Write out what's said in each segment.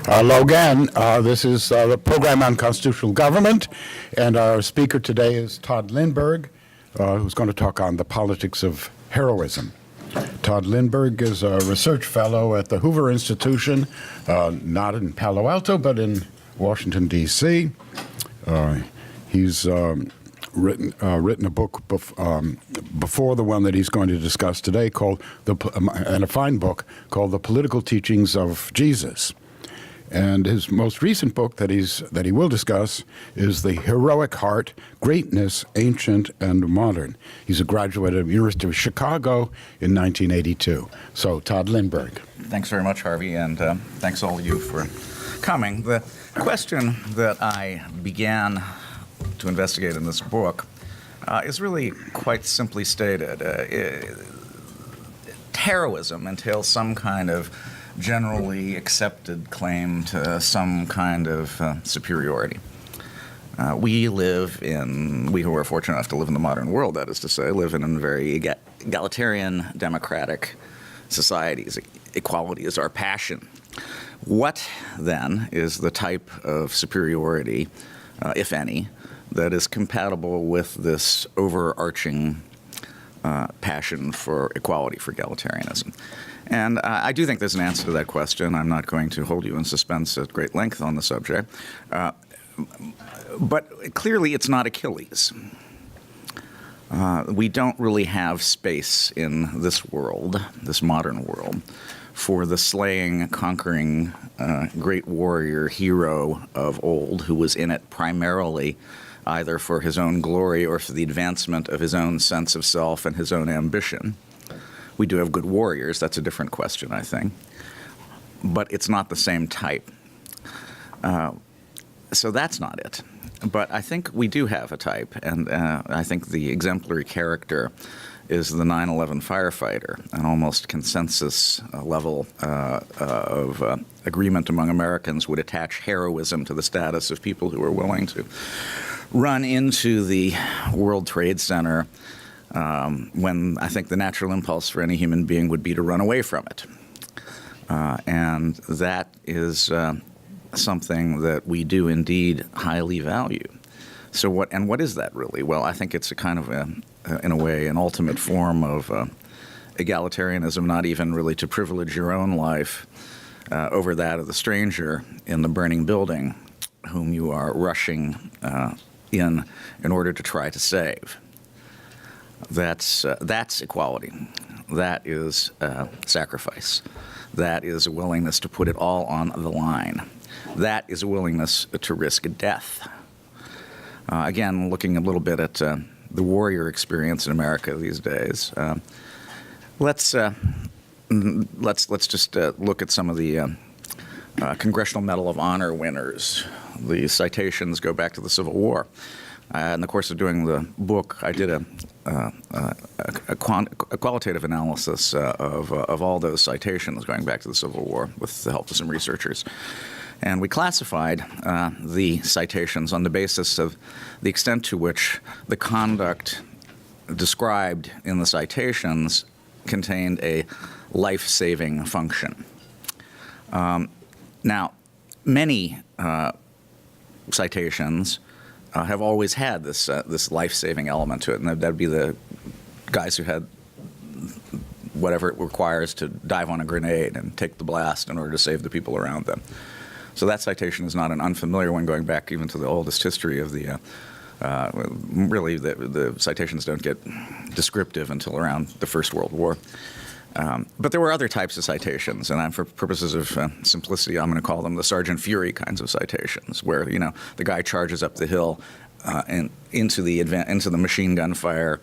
Hello again. This is the program on constitutional government, and our speaker today is Tod Lindberg, who's going to talk on the politics of heroism. Tod Lindberg is a research fellow at the Hoover Institution, not in Palo Alto, but in Washington, D.C. He's written a book before the one that he's going to discuss today, and a fine book called "The Political Teachings of Jesus." And his most recent book that he will discuss is "The Heroic Heart: Greatness, Ancient and Modern." He's a graduate of the University of Chicago in 1982. So, Tod Lindberg. Thanks very much, Harvey, and thanks all of you for coming. The question that I began to investigate in this book is really quite simply stated. Heroism entails some kind of generally accepted claim to some kind of superiority. We who are fortunate enough to live in the modern world, that is to say, live in very egalitarian, democratic societies. Equality is our passion. What, then, is the type of superiority, if any, that is compatible with this overarching passion for equality, for egalitarianism? And I do think there's an answer to that question. I'm not going to hold you in suspense at great length on the subject. But clearly it's not Achilles. We don't really have space in this world, this modern world, for the slaying, conquering, great warrior hero of old who was in it primarily either for his own glory or for the advancement of his own sense of self and his own ambition. We do have good warriors. That's a different question, I think. But it's not the same type. So that's not it. But I think we do have a type, and I think the exemplary character is the 9/11 firefighter, an almost consensus level of agreement among Americans would attach heroism to the status of people who are willing to run into the World Trade Center when I think the natural impulse for any human being would be to run away from it. And that is something that we do indeed highly value. So what is that really? Well, I think it's a kind of, in a way, an ultimate form of egalitarianism, not even really to privilege your own life over that of the stranger in the burning building whom you are rushing in order to try to save. That's equality. That is sacrifice. That is a willingness to put it all on the line. That is a willingness to risk death. Again, looking a little bit at the warrior experience in America these days, let's just look at some of the Congressional Medal of Honor winners. The citations go back to the Civil War. In the course of doing the book, I did a qualitative analysis of all those citations going back to the Civil War with the help of some researchers. And we classified the citations on the basis of the extent to which the conduct described in the citations contained a life-saving function. Now, many citations have always had this life-saving element to it, and that'd be the guys who had whatever it requires to dive on a grenade and take the blast in order to save the people around them. So that citation is not an unfamiliar one, going back even to the oldest history of the. Really, the citations don't get descriptive until around the First World War. But there were other types of citations, and for purposes of simplicity, I'm going to call them the Sergeant Fury kinds of citations, where the guy charges up the hill and into the machine gun fire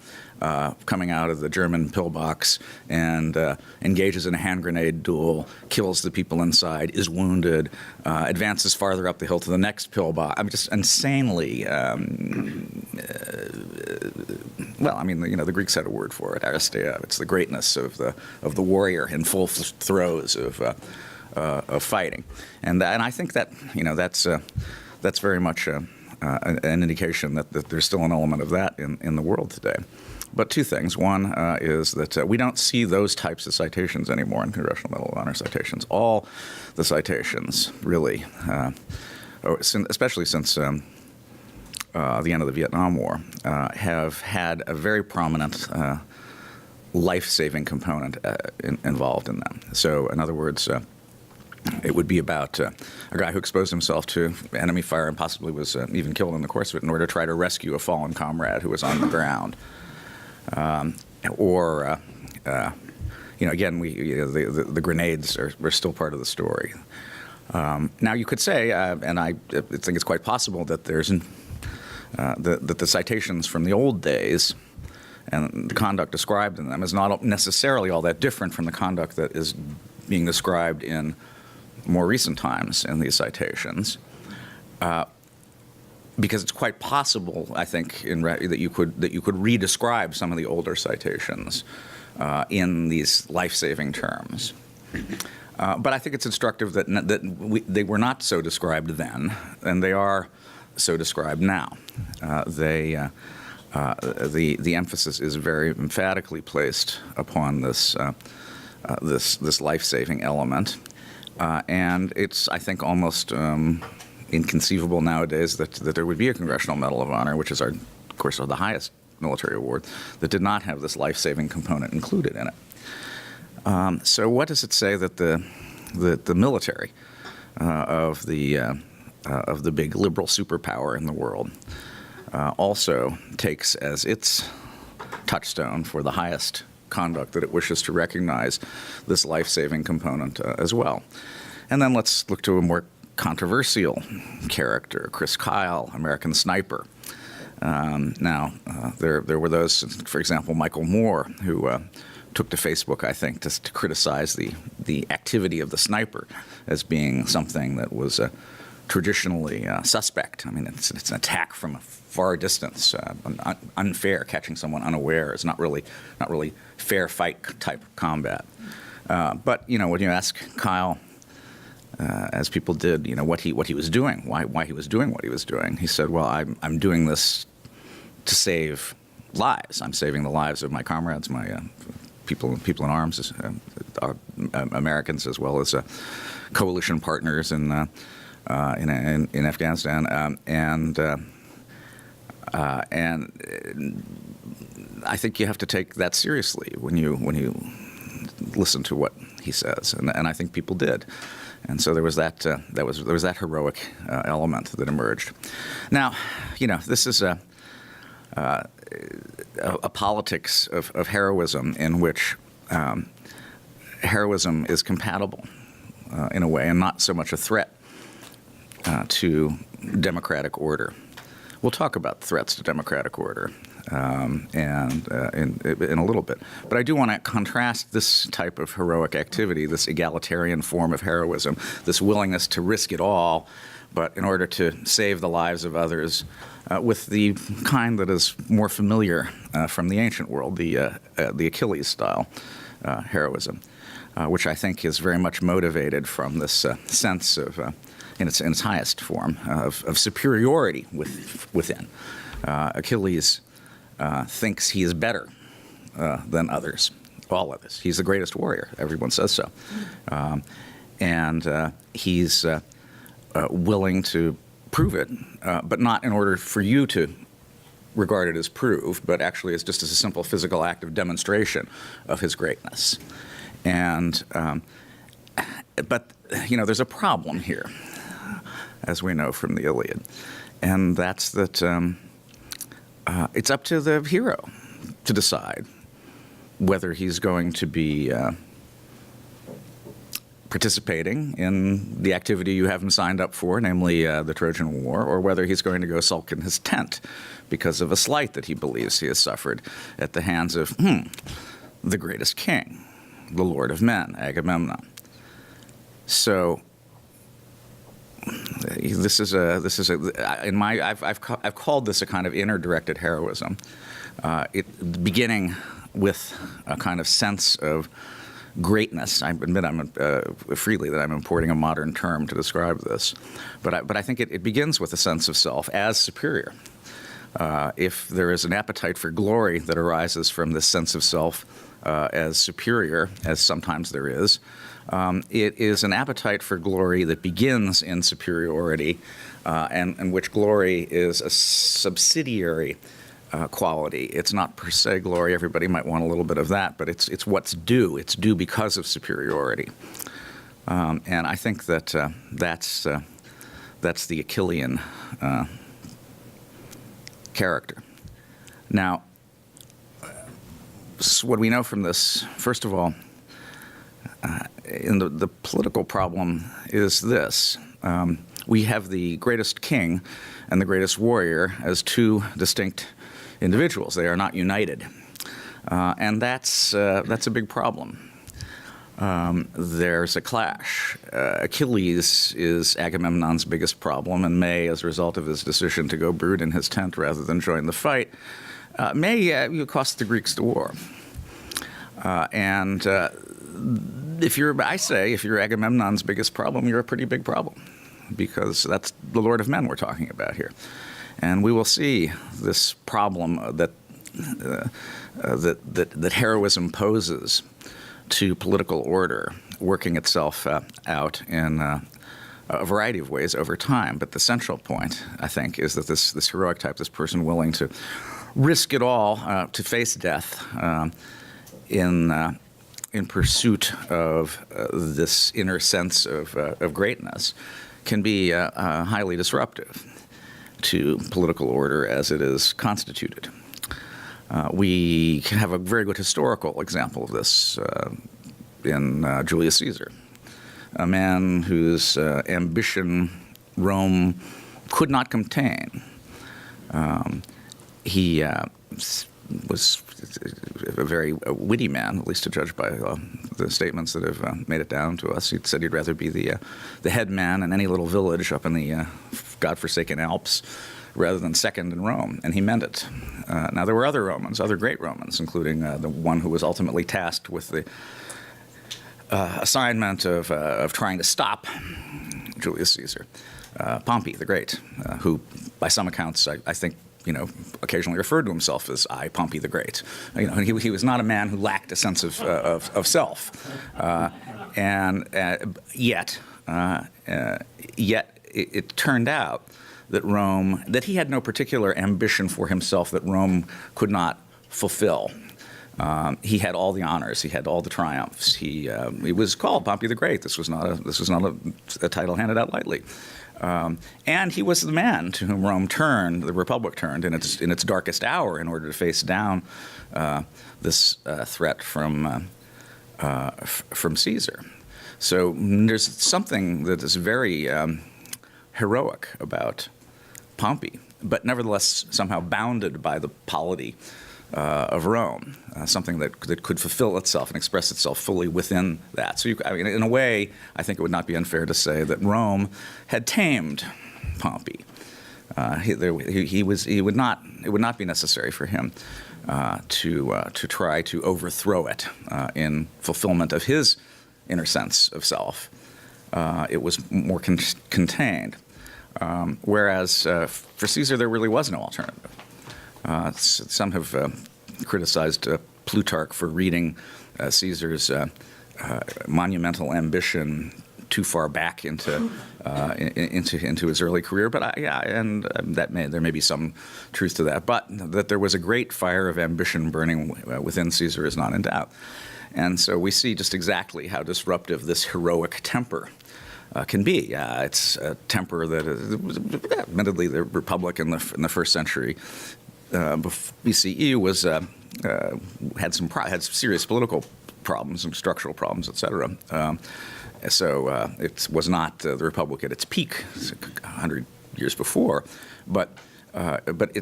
coming out of the German pillbox and engages in a hand grenade duel, kills the people inside, is wounded, advances farther up the hill to the next pillbox. I'm just insanely. The Greeks had a word for it, aristeia. It's the greatness of the warrior in full throes of fighting, and I think that that's very much an indication that there's still an element of that in the world today. But two things. One is that we don't see those types of citations anymore in Congressional Medal of Honor citations. All the citations, really, especially since the end of the Vietnam War, have had a very prominent life-saving component involved in them. So, in other words, it would be about a guy who exposed himself to enemy fire and possibly was even killed in the course of it in order to try to rescue a fallen comrade who was on the ground. Again, the grenades are still part of the story. Now, you could say, and I think it's quite possible that that the citations from the old days and the conduct described in them is not necessarily all that different from the conduct that is being described in more recent times in these citations, because it's quite possible, I think, that you could re-describe some of the older citations in these life-saving terms. But I think it's instructive that they were not so described then, and they are so described now. The emphasis is very emphatically placed upon this life-saving element, and it's, I think, almost inconceivable nowadays that there would be a Congressional Medal of Honor, which is, of course, the highest military award, that did not have this life-saving component included in it. So, what does it say that the military of the big liberal superpower in the world also takes as its touchstone for the highest conduct that it wishes to recognize this life-saving component as well? And then let's look to a more controversial character, Chris Kyle, American sniper. There were those, for example, Michael Moore, who took to Facebook, I think, to criticize the activity of the sniper as being something that was traditionally suspect. I mean, it's an attack from a far distance, unfair, catching someone unaware. It's not really fair fight type combat. But when you ask Kyle, as people did, what he was doing, why he was doing what he was doing, he said, "Well, I'm doing this to save lives. I'm saving the lives of my comrades, my people in arms, Americans, as well as coalition partners in Afghanistan, and I think you have to take that seriously when you listen to what he says, and I think people did." And so there was that heroic element that emerged. Now, this is a politics of heroism in which heroism is compatible in a way, and not so much a threat to democratic order. We'll talk about threats to democratic order in a little bit. But I do want to contrast this type of heroic activity, this egalitarian form of heroism, this willingness to risk it all, but in order to save the lives of others, with the kind that is more familiar from the ancient world, the Achilles-style heroism, which I think is very much motivated from this sense of, in its highest form, of superiority within. Achilles thinks he is better than others, all others. He's the greatest warrior. Everyone says so. And he's willing to prove it, but not in order for you to regard it as proved, but actually as just as a simple physical act of demonstration of his greatness. And but there's a problem here, as we know from the Iliad, and that's that it's up to the hero to decide whether he's going to be participating in the activity you have him signed up for, namely the Trojan War, or whether he's going to go sulk in his tent because of a slight that he believes he has suffered at the hands of the greatest king, the Lord of Men, Agamemnon. So I've called this a kind of inner-directed heroism, beginning with a kind of sense of greatness. I admit freely that I'm importing a modern term to describe this, but I think it begins with a sense of self as superior, If there is an appetite for glory that arises from this sense of self as superior, as sometimes there is, it is an appetite for glory that begins in superiority, and which glory is a subsidiary quality. It's not per se glory. Everybody might want a little bit of that, but it's what's due. It's due because of superiority. And I think that that's the Achillean character. Now, what we know from this, first of all, in the political problem is this. We have the greatest king and the greatest warrior as two distinct individuals. They are not united. And that's a big problem. There's a clash. Achilles is Agamemnon's biggest problem, and may, as a result of his decision to go brood in his tent rather than join the fight, may cost the Greeks the war. And if you're Agamemnon's biggest problem, you're a pretty big problem, because that's the Lord of Men we're talking about here. And we will see this problem that heroism poses to political order working itself out in a variety of ways over time. But the central point, I think, is that this heroic type, this person willing to risk it all to face death in pursuit of this inner sense of greatness, can be highly disruptive to political order as it is constituted. We have a very good historical example of this in Julius Caesar, a man whose ambition Rome could not contain. He was a very witty man, at least to judge by the statements that have made it down to us. He said he'd rather be the head man in any little village up in the godforsaken Alps rather than second in Rome, and he meant it. Now, there were other Romans, other great Romans, including the one who was ultimately tasked with the assignment of trying to stop Julius Caesar, Pompey the Great, who, by some accounts, I think, occasionally referred to himself as I, Pompey the Great. He was not a man who lacked a sense of self, and yet it turned out that he had no particular ambition for himself that Rome could not fulfill. He had all the honors. He had all the triumphs. He was called Pompey the Great. This was not a title handed out lightly. And he was the man to whom Rome turned, the Republic turned, in its darkest hour in order to face down this threat from Caesar. So there's something that is very heroic about Pompey, but nevertheless somehow bounded by the polity of Rome, something that could fulfill itself and express itself fully within that. So, in a way, I think it would not be unfair to say that Rome had tamed Pompey. It would not be necessary for him to try to overthrow it in fulfillment of his inner sense of self. It was more contained. Whereas for Caesar, there really was no alternative. Some have criticized Plutarch for reading Caesar's monumental ambition too far back into his early career, but there may be some truth to that. But that there was a great fire of ambition burning within Caesar is not in doubt, and so we see just exactly how disruptive this heroic temper can be. It's a temper that, admittedly, the Republic in the first century BCE had serious political problems and structural problems, etc. So it was not the Republic at its peak 100 years before, but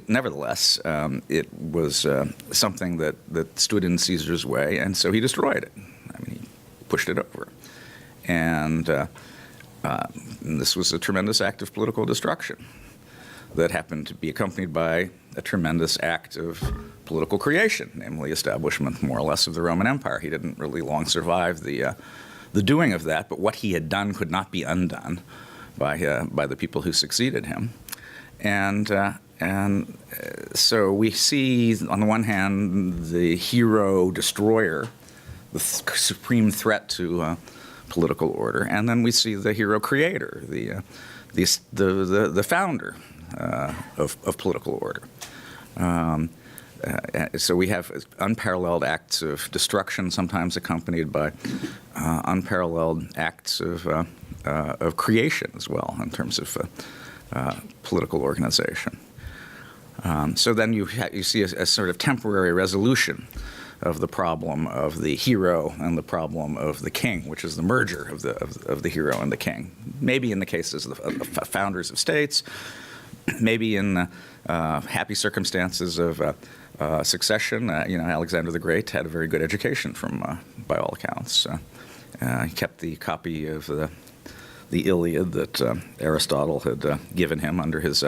nevertheless it was something that stood in Caesar's way, and so he destroyed it. He pushed it over, and this was a tremendous act of political destruction that happened to be accompanied by a tremendous act of political creation, namely establishment, more or less, of the Roman Empire. He didn't really long survive the doing of that, but what he had done could not be undone by the people who succeeded him. And So we see, on the one hand, the hero destroyer, the supreme threat to political order, and then we see the hero creator, the founder of political order. So we have unparalleled acts of destruction, sometimes accompanied by unparalleled acts of creation as well, in terms of political organization. So then you see a sort of temporary resolution of the problem of the hero and the problem of the king, which is the merger of the hero and the king. Maybe in the cases of the founders of states, maybe in happy circumstances of succession. Alexander the Great had a very good education by all accounts. He kept the copy of the Iliad that Aristotle had given him under his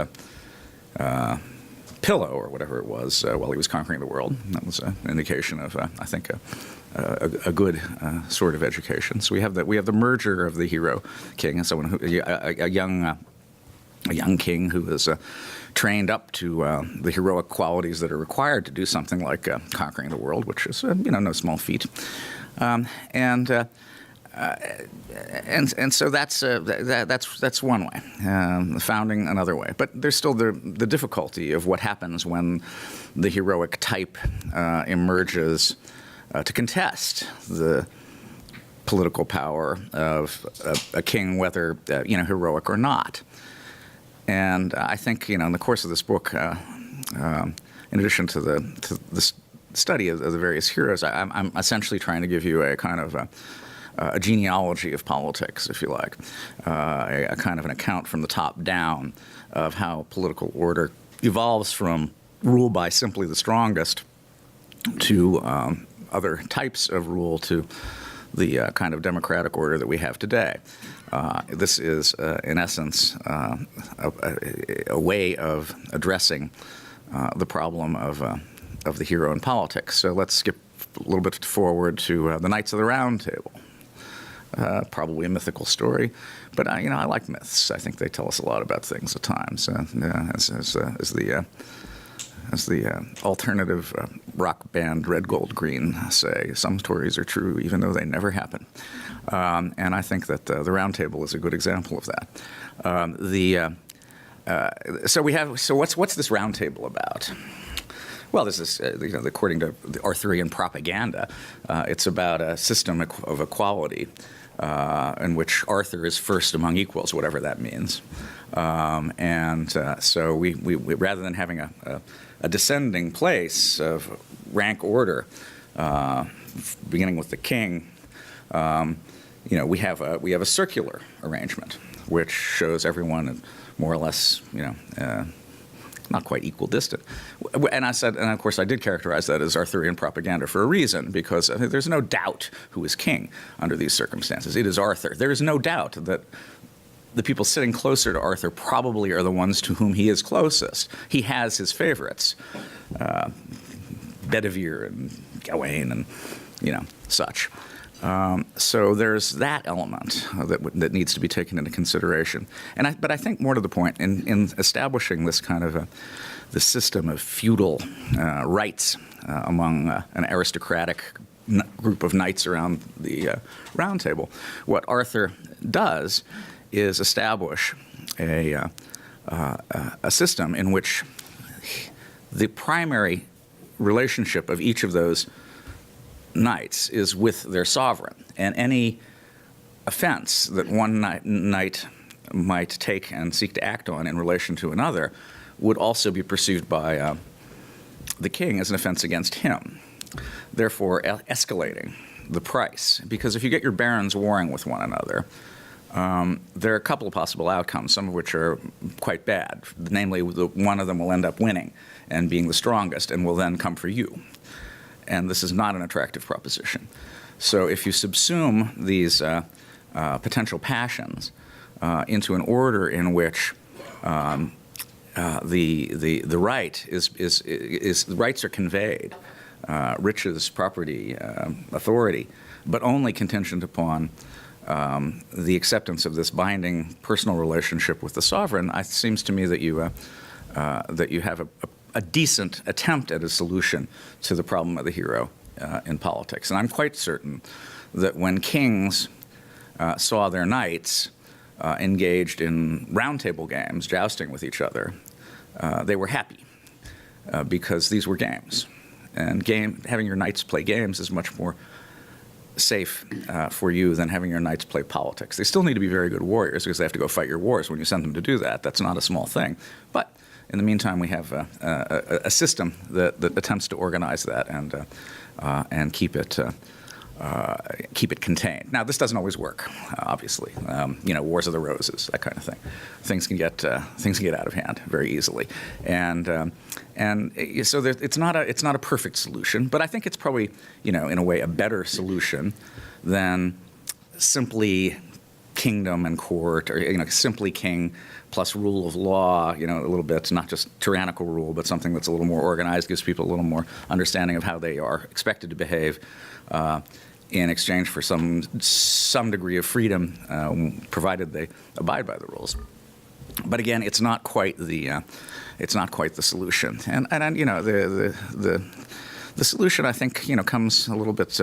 pillow or whatever it was while he was conquering the world. That was an indication of, I think, a good sort of education. So we have the merger of the hero king and someone a young king who is trained up to the heroic qualities that are required to do something like conquering the world, which is no small feat. And so that's one way, the founding another way. But there's still the difficulty of what happens when the heroic type emerges to contest the political power of a king, whether heroic or not. And I think in the course of this book, in addition to the study of the various heroes, I'm essentially trying to give you a kind of a genealogy of politics, if you like, a kind of an account from the top down of how political order evolves from rule by simply the strongest to other types of rule to the kind of democratic order that we have today. This is, in essence, a way of addressing the problem of the hero in politics. So let's skip a little bit forward to the Knights of the Round Table. Probably a mythical story, but I like myths. I think they tell us a lot about things at times. As the alternative rock band Red Gold Green say, some stories are true even though they never happen. And I think that the Round Table is a good example of that. So what's this Round Table about? Well, this is, according to the Arthurian propaganda, it's about a system of equality in which Arthur is first among equals, whatever that means. So we rather than having a descending place of rank order, beginning with the king, we have a circular arrangement which shows everyone more or less, not quite equal distant. And of course I did characterize that as Arthurian propaganda for a reason, because there's no doubt who is king under these circumstances. It is Arthur. There is no doubt that the people sitting closer to Arthur probably are the ones to whom he is closest. He has his favorites, Bedivere and Gawain and such. So there's that element that needs to be taken into consideration. But I think more to the point, in establishing this kind of the system of feudal rights among an aristocratic group of knights around the Round Table, what Arthur does is establish a system in which the primary relationship of each of those knights is with their sovereign, and any offense that one knight might take and seek to act on in relation to another would also be perceived by the king as an offense against him, therefore escalating the price. Because if you get your barons warring with one another, there are a couple of possible outcomes, some of which are quite bad. Namely, one of them will end up winning and being the strongest and will then come for you. And this is not an attractive proposition. So if you subsume these potential passions into an order in which the right is rights are conveyed, riches, property, authority, but only contingent upon the acceptance of this binding personal relationship with the sovereign, it seems to me that you that you have a decent attempt at a solution to the problem of the hero in politics. And I'm quite certain that when kings saw their knights engaged in roundtable games, jousting with each other, they were happy because these were games. And having your knights play games is much more safe for you than having your knights play politics. They still need to be very good warriors because they have to go fight your wars when you send them to do that. That's not a small thing. But in the meantime, we have a system that attempts to organize that and keep it contained. Now, this doesn't always work, obviously. Wars of the roses, that kind of thing. Things can get out of hand very easily, and so it's not a perfect solution. But I think it's probably, in a way, a better solution than simply kingdom and court, or simply king plus rule of law. A little bit, not just tyrannical rule, but something that's a little more organized, gives people a little more understanding of how they are expected to behave. In exchange for some degree of freedom, provided they abide by the rules. But again, it's not quite the solution. And the solution, I think, comes a little bit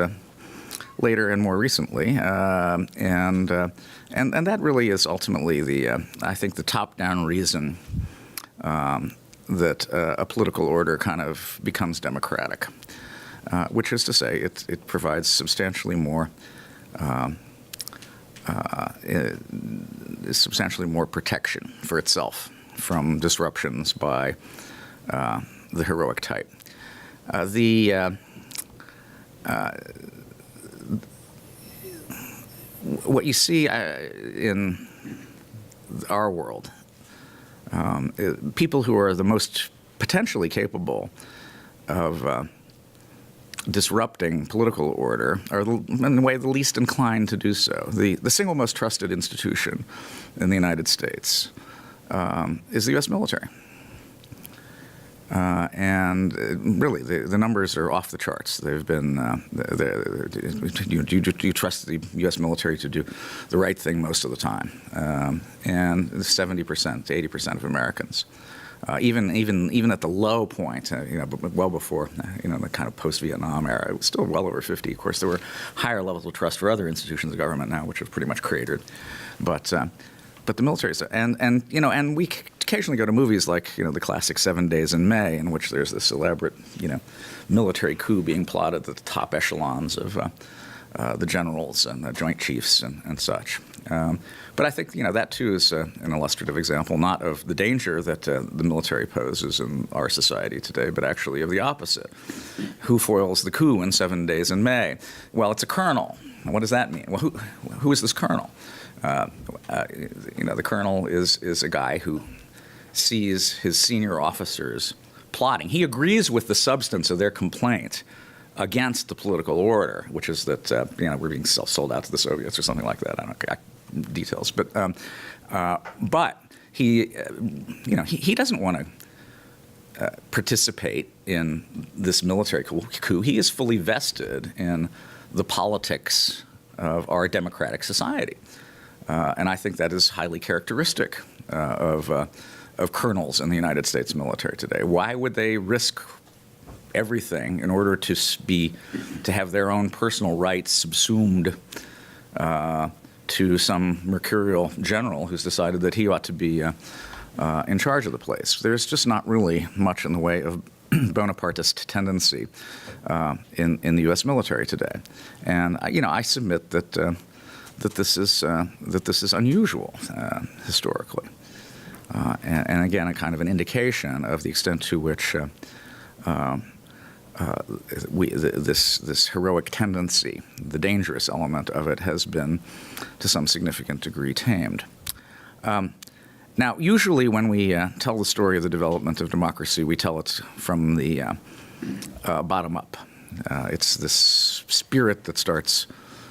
later and more recently, and that really is ultimately I think the top-down reason that a political order kind of becomes democratic. Which is to say, it provides substantially more protection for itself from disruptions by the heroic type. What you see in our world, people who are the most potentially capable of disrupting political order are, in a way, the least inclined to do so. The single most trusted institution in the United States is the U.S. military. And really, the numbers are off the charts. They've been, you trust the U.S. military to do the right thing most of the time. And 70%, 80% of Americans. Even at the low point, but well before, the kind of post-Vietnam era, it was still well over 50. Of course, there were higher levels of trust for other institutions of government now, which have pretty much cratered. But the military is, and we occasionally go to movies like, the classic 7 Days in May, in which there's this elaborate, military coup being plotted at the top echelons of the generals and the Joint Chiefs and such. But I think that too is an illustrative example, not of the danger that the military poses in our society today, but actually of the opposite. Who foils the coup in 7 Days in May? Well, it's a colonel. What does that mean? Well, who is this colonel? The colonel is a guy who sees his senior officers plotting. He agrees with the substance of their complaint against the political order, which is that we're being sold out to the Soviets or something like that. I don't know details, but he he doesn't want to participate in this military coup. He is fully vested in the politics of our democratic society, and I think that is highly characteristic of colonels in the United States military today. Why would they risk everything in order to have their own personal rights subsumed to some mercurial general who's decided that he ought to be in charge of the place? There's just not really much in the way of Bonapartist tendency in the U.S. military today, and I submit that this is unusual historically, and again a kind of an indication of the extent to which this heroic tendency, the dangerous element of it, has been to some significant degree tamed. Now, usually when we tell the story of the development of democracy, we tell it from the bottom up. It's this spirit that starts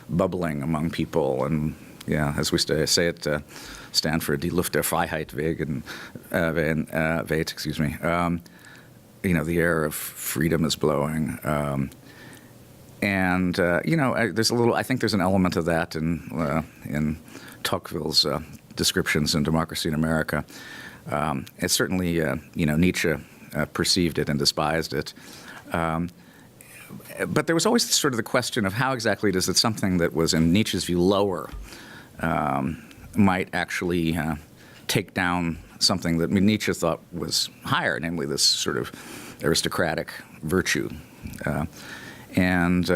bubbling among people, and as we say at Stanford, die Luft der Freiheit weht, excuse me. The air of freedom is blowing, and there's I think there's an element of that in Tocqueville's descriptions in Democracy in America. It's certainly, Nietzsche perceived it and despised it. But there was always sort of the question of how exactly does it something that was in Nietzsche's view lower might actually take down something that Nietzsche thought was higher, namely this sort of aristocratic virtue. And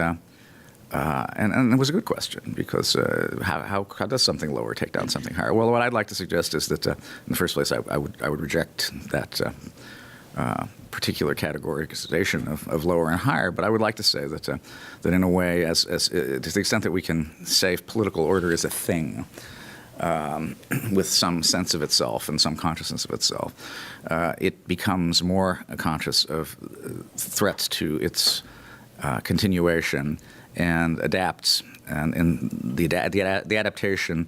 it was a good question, because how does something lower take down something higher? Well, what I'd like to suggest is that, in the first place, I would reject that particular categorization of lower and higher. But I would like to say that that in a way, as to the extent that we can say political order is a thing, with some sense of itself and some consciousness of itself, it becomes more conscious of threats to its continuation and adapts. And the adaptation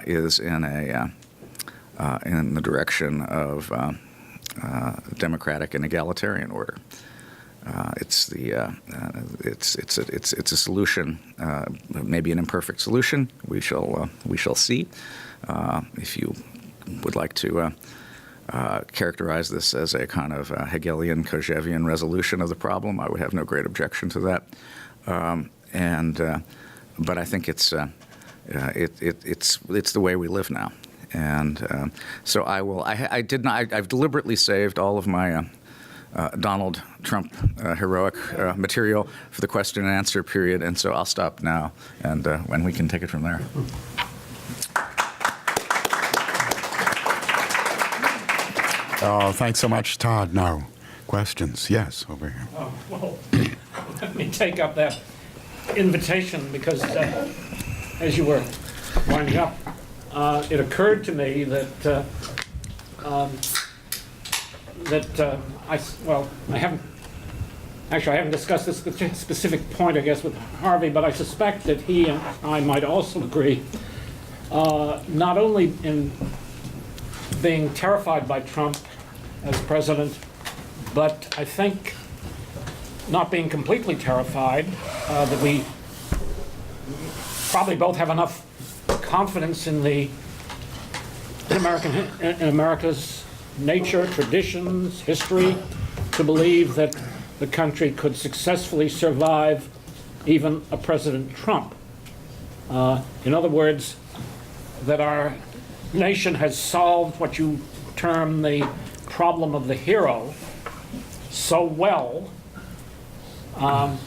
is in the direction of democratic and egalitarian order. It's a solution, maybe an imperfect solution. We shall see. If you would like to characterize this as a kind of Hegelian, Kojèvian resolution of the problem, I would have no great objection to that. But I think it's the way we live now. And so I've deliberately saved all of my Donald Trump heroic material for the question and answer period, and so I'll stop now, and when we can take it from there. Thanks so much, Todd. Now, questions? Yes, over here. Well, let me take up that invitation, because as you were winding up, it occurred to me that I haven't discussed this specific point, I guess, with Harvey, but I suspect that he and I might also agree, not only in being terrified by Trump as president, but I think not being completely terrified, that we probably both have enough confidence in America's nature, traditions, history, to believe that the country could successfully survive even a President Trump. In other words, that our nation has solved what you term the problem of the hero so well. I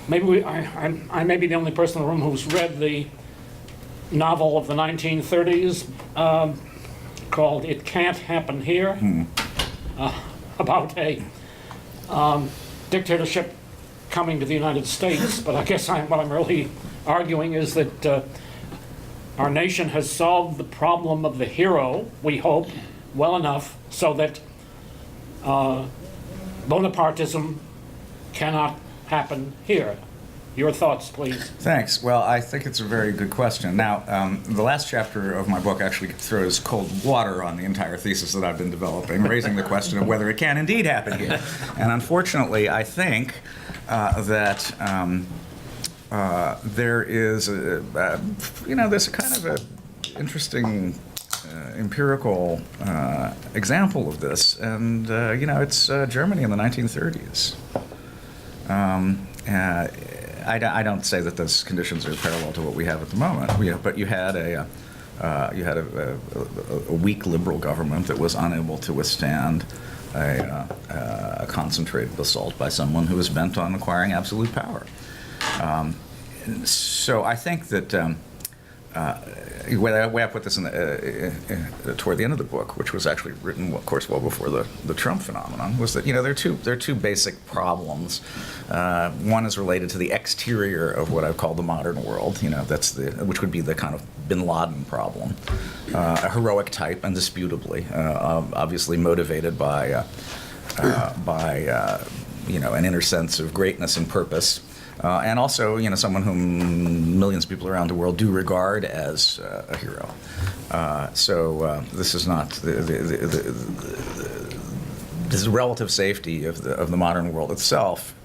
may be the only person in the room who's read the novel of the 1930s called It Can't Happen Here, about a dictatorship coming to the United States. But I guess what I'm really arguing is that our nation has solved the problem of the hero, we hope, well enough so that Bonapartism cannot happen here. Your thoughts, please. Thanks. Well, I think it's a very good question. Now, the last chapter of my book actually throws cold water on the entire thesis that I've been developing, raising the question of whether it can indeed happen here. And unfortunately, I think that there is there's a kind of an interesting empirical example of this, and it's Germany in the 1930s. I don't say that those conditions are parallel to what we have at the moment. But you had a weak liberal government that was unable to withstand a concentrated assault by someone who was bent on acquiring absolute power. So I think that the way I put this toward the end of the book, which was actually written, of course, well before the Trump phenomenon, was that there are two basic problems. One is related to the exterior of what I call the modern world. Which would be the kind of Bin Laden problem, a heroic type, indisputably, obviously motivated by an inner sense of greatness and purpose. And also, someone whom millions of people around the world do regard as a hero. So this is not this relative safety of the modern world itself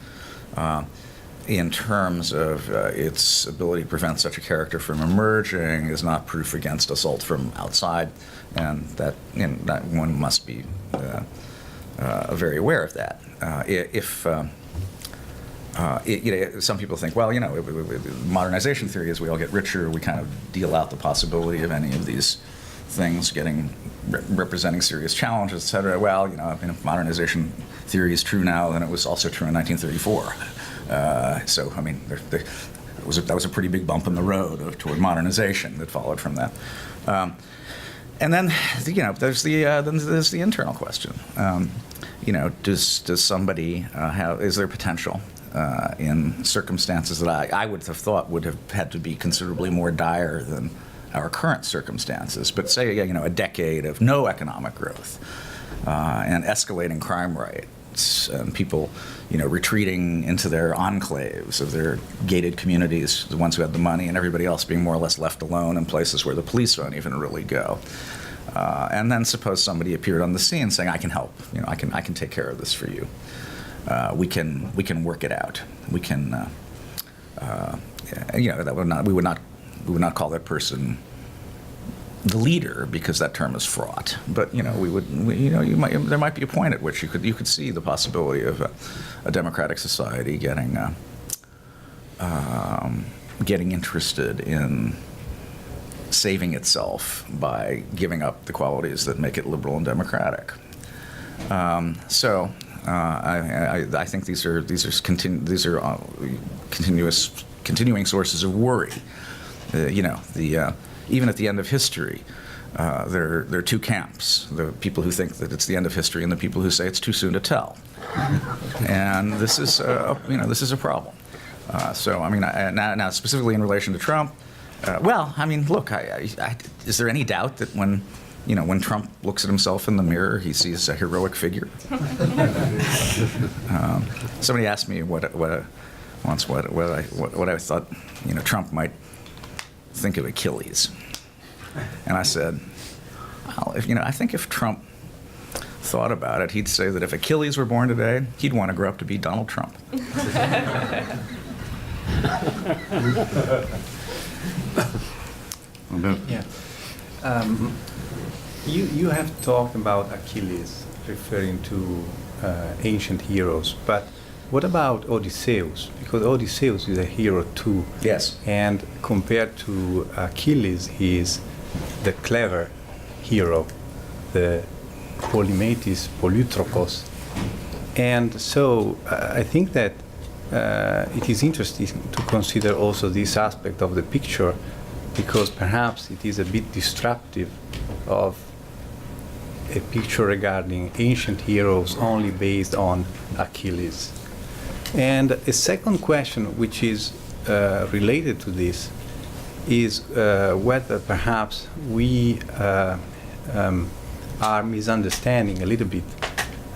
in terms of its ability to prevent such a character from emerging, is not proof against assault from outside, and that one must be very aware of that. Some people think, well, modernization theory is we all get richer, we kind of deal out the possibility of any of these things representing serious challenges, et cetera. Well, if modernization theory is true now, then it was also true in 1934. So, I mean, that was a pretty big bump in the road toward modernization that followed from that. And then, there's the internal question. Does somebody is there potential in circumstances that I would have thought would have had to be considerably more dire than our current circumstances, but say, a decade of no economic growth and escalating crime rates and people, retreating into their enclaves of their gated communities, the ones who had the money, and everybody else being more or less left alone in places where the police don't even really go. And then suppose somebody appeared on the scene saying, "I can help. I can take care of this for you. We can work it out. We can." We would not call that person the leader, because that term is fraught. But there might be a point at which you could see the possibility of a democratic society getting interested in saving itself by giving up the qualities that make it liberal and democratic. I think these are continuing sources of worry. Even at the end of history, there are two camps: the people who think that it's the end of history, and the people who say it's too soon to tell. And this is a problem. Now specifically in relation to Trump, look, is there any doubt that when Trump looks at himself in the mirror, he sees a heroic figure? Somebody asked me what I thought Trump might think of Achilles, and I said, well, I think if Trump thought about it, he'd say that if Achilles were born today, he'd want to grow up to be Donald Trump. Yeah. You have talked about Achilles, referring to ancient heroes, but what about Odysseus? Because Odysseus is a hero too. Yes. And compared to Achilles, he is the clever hero, the Polymathus, Polytropos. And so I think that it is interesting to consider also this aspect of the picture, because perhaps it is a bit disruptive of a picture regarding ancient heroes only based on Achilles. And a second question, which is related to this, is whether perhaps we are misunderstanding a little bit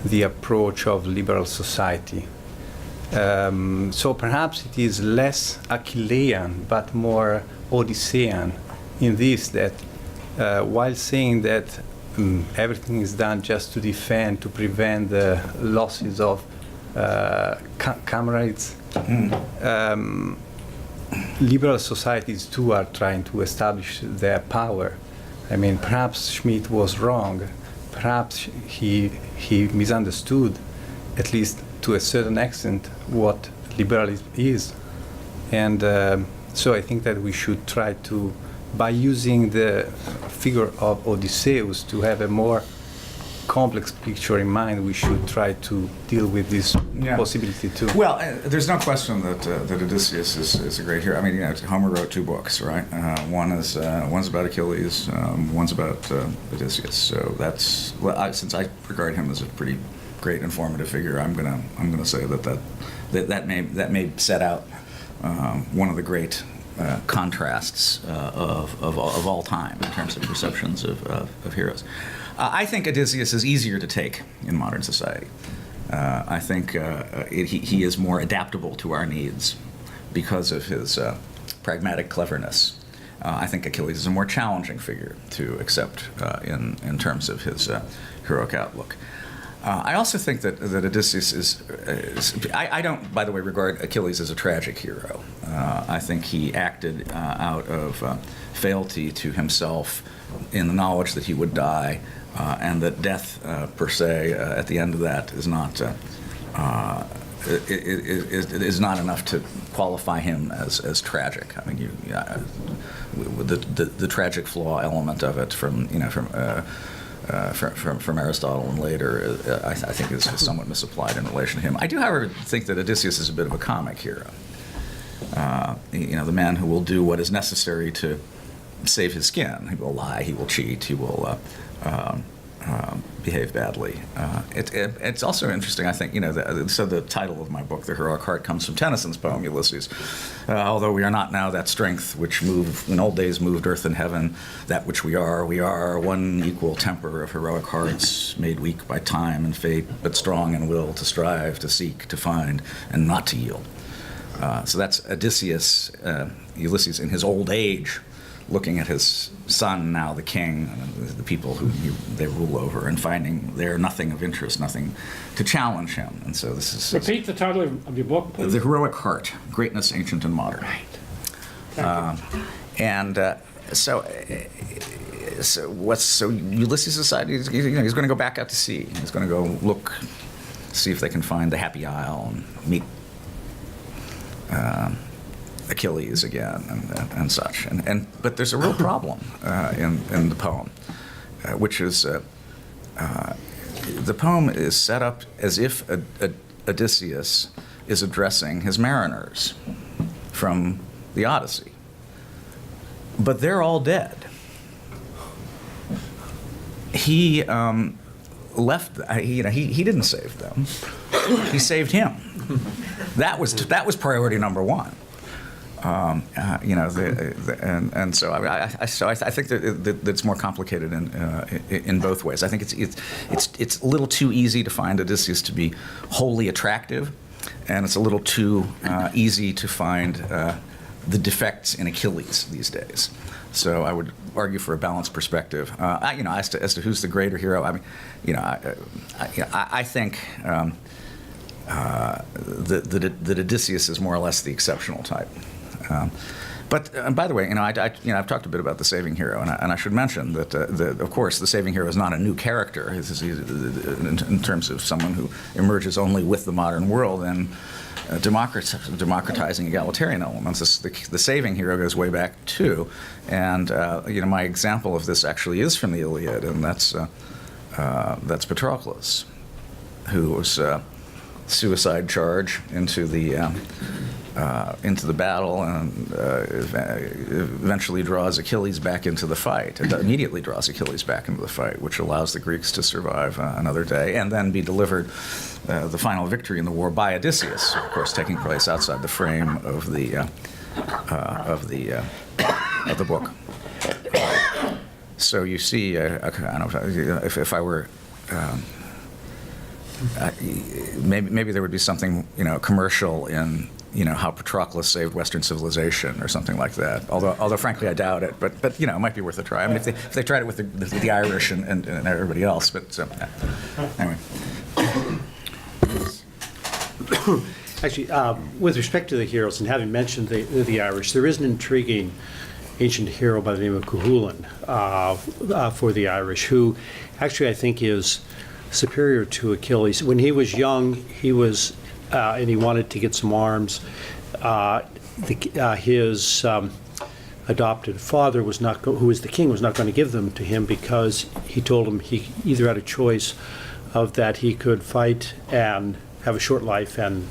the approach of liberal society. So perhaps it is less Achillean, but more Odyssean, in this that while saying that everything is done just to defend, to prevent the losses of comrades, liberal societies too are trying to establish their power. I mean, perhaps Schmidt was wrong. Perhaps he misunderstood, at least to a certain extent, what liberalism is. And so I think that we should try to, by using the figure of Odysseus to have a more complex picture in mind, we should try to deal with this possibility too. Well, there's no question that Odysseus is a great hero. I mean, Homer wrote two books, right? One's about Achilles, one's about Odysseus. So that's since I regard him as a pretty great informative figure, I'm gonna say that may set out one of the great contrasts of all time in terms of perceptions of heroes. I think Odysseus is easier to take in modern society. I think he is more adaptable to our needs because of his pragmatic cleverness. I think Achilles is a more challenging figure to accept in terms of his heroic outlook. I also think that Odysseus is I don't, by the way, regard Achilles as a tragic hero. I think he acted out of fealty to himself in the knowledge that he would die, and that death, per se, at the end of that is not is not enough to qualify him as tragic. I mean, the tragic flaw element of it from Aristotle and later, I think is somewhat misapplied in relation to him. I do, however, think that Odysseus is a bit of a comic hero. The man who will do what is necessary to save his skin. He will lie, he will cheat, he will behave badly. It's also interesting, I think, so the title of my book, The Heroic Heart, comes from Tennyson's poem, Ulysses. Although we are not now that strength which in old days moved earth and heaven, that which we are one equal temper of heroic hearts, made weak by time and fate, but strong in will to strive, to seek, to find, and not to yield. So that's Odysseus, Ulysses in his old age, looking at his son, now the king, and the people who they rule over, and finding there nothing of interest, nothing to challenge him. And so this is... Repeat the title of your book, please. The Heroic Heart, Greatness Ancient and Modern. Right. So Ulysses decided he's going to go back out to sea. He's going to go look, see if they can find the Happy Isle and meet Achilles again and such. But there's a real problem in the poem, which is the poem is set up as if Odysseus is addressing his mariners from the Odyssey. But they're all dead. He left. He didn't save them. He saved him. That was priority number one. So I think that it's more complicated in both ways. I think it's a little too easy to find Odysseus to be wholly attractive, and it's a little too easy to find the defects in Achilles these days. So I would argue for a balanced perspective. As to who's the greater hero, I think that Odysseus is more or less the exceptional type. But by the way, I've talked a bit about the saving hero, and I should mention that, of course, the saving hero is not a new character in terms of someone who emerges only with the modern world and democratizing egalitarian elements. The saving hero goes way back too, and my example of this actually is from the Iliad, and that's Patroclus, who was suicide charge into the battle, and eventually draws Achilles back into the fight. It immediately draws Achilles back into the fight, which allows the Greeks to survive another day and then be delivered the final victory in the war by Odysseus, of course, taking place outside the frame of the book. So you see, if I were. Maybe there would be something commercial in how Patroclus saved Western civilization or something like that. Although frankly I doubt it. But it might be worth a try. I mean, if they tried it with the Irish and everybody else. But anyway. Actually, with respect to the heroes, and having mentioned the Irish, there is an intriguing ancient hero by the name of Kaelyn for the Irish, who actually I think is superior to Achilles. When he was young, he was, and he wanted to get some arms. His adopted father who was the king, was not going to give them to him because he told him he either had a choice of that he could fight and have a short life and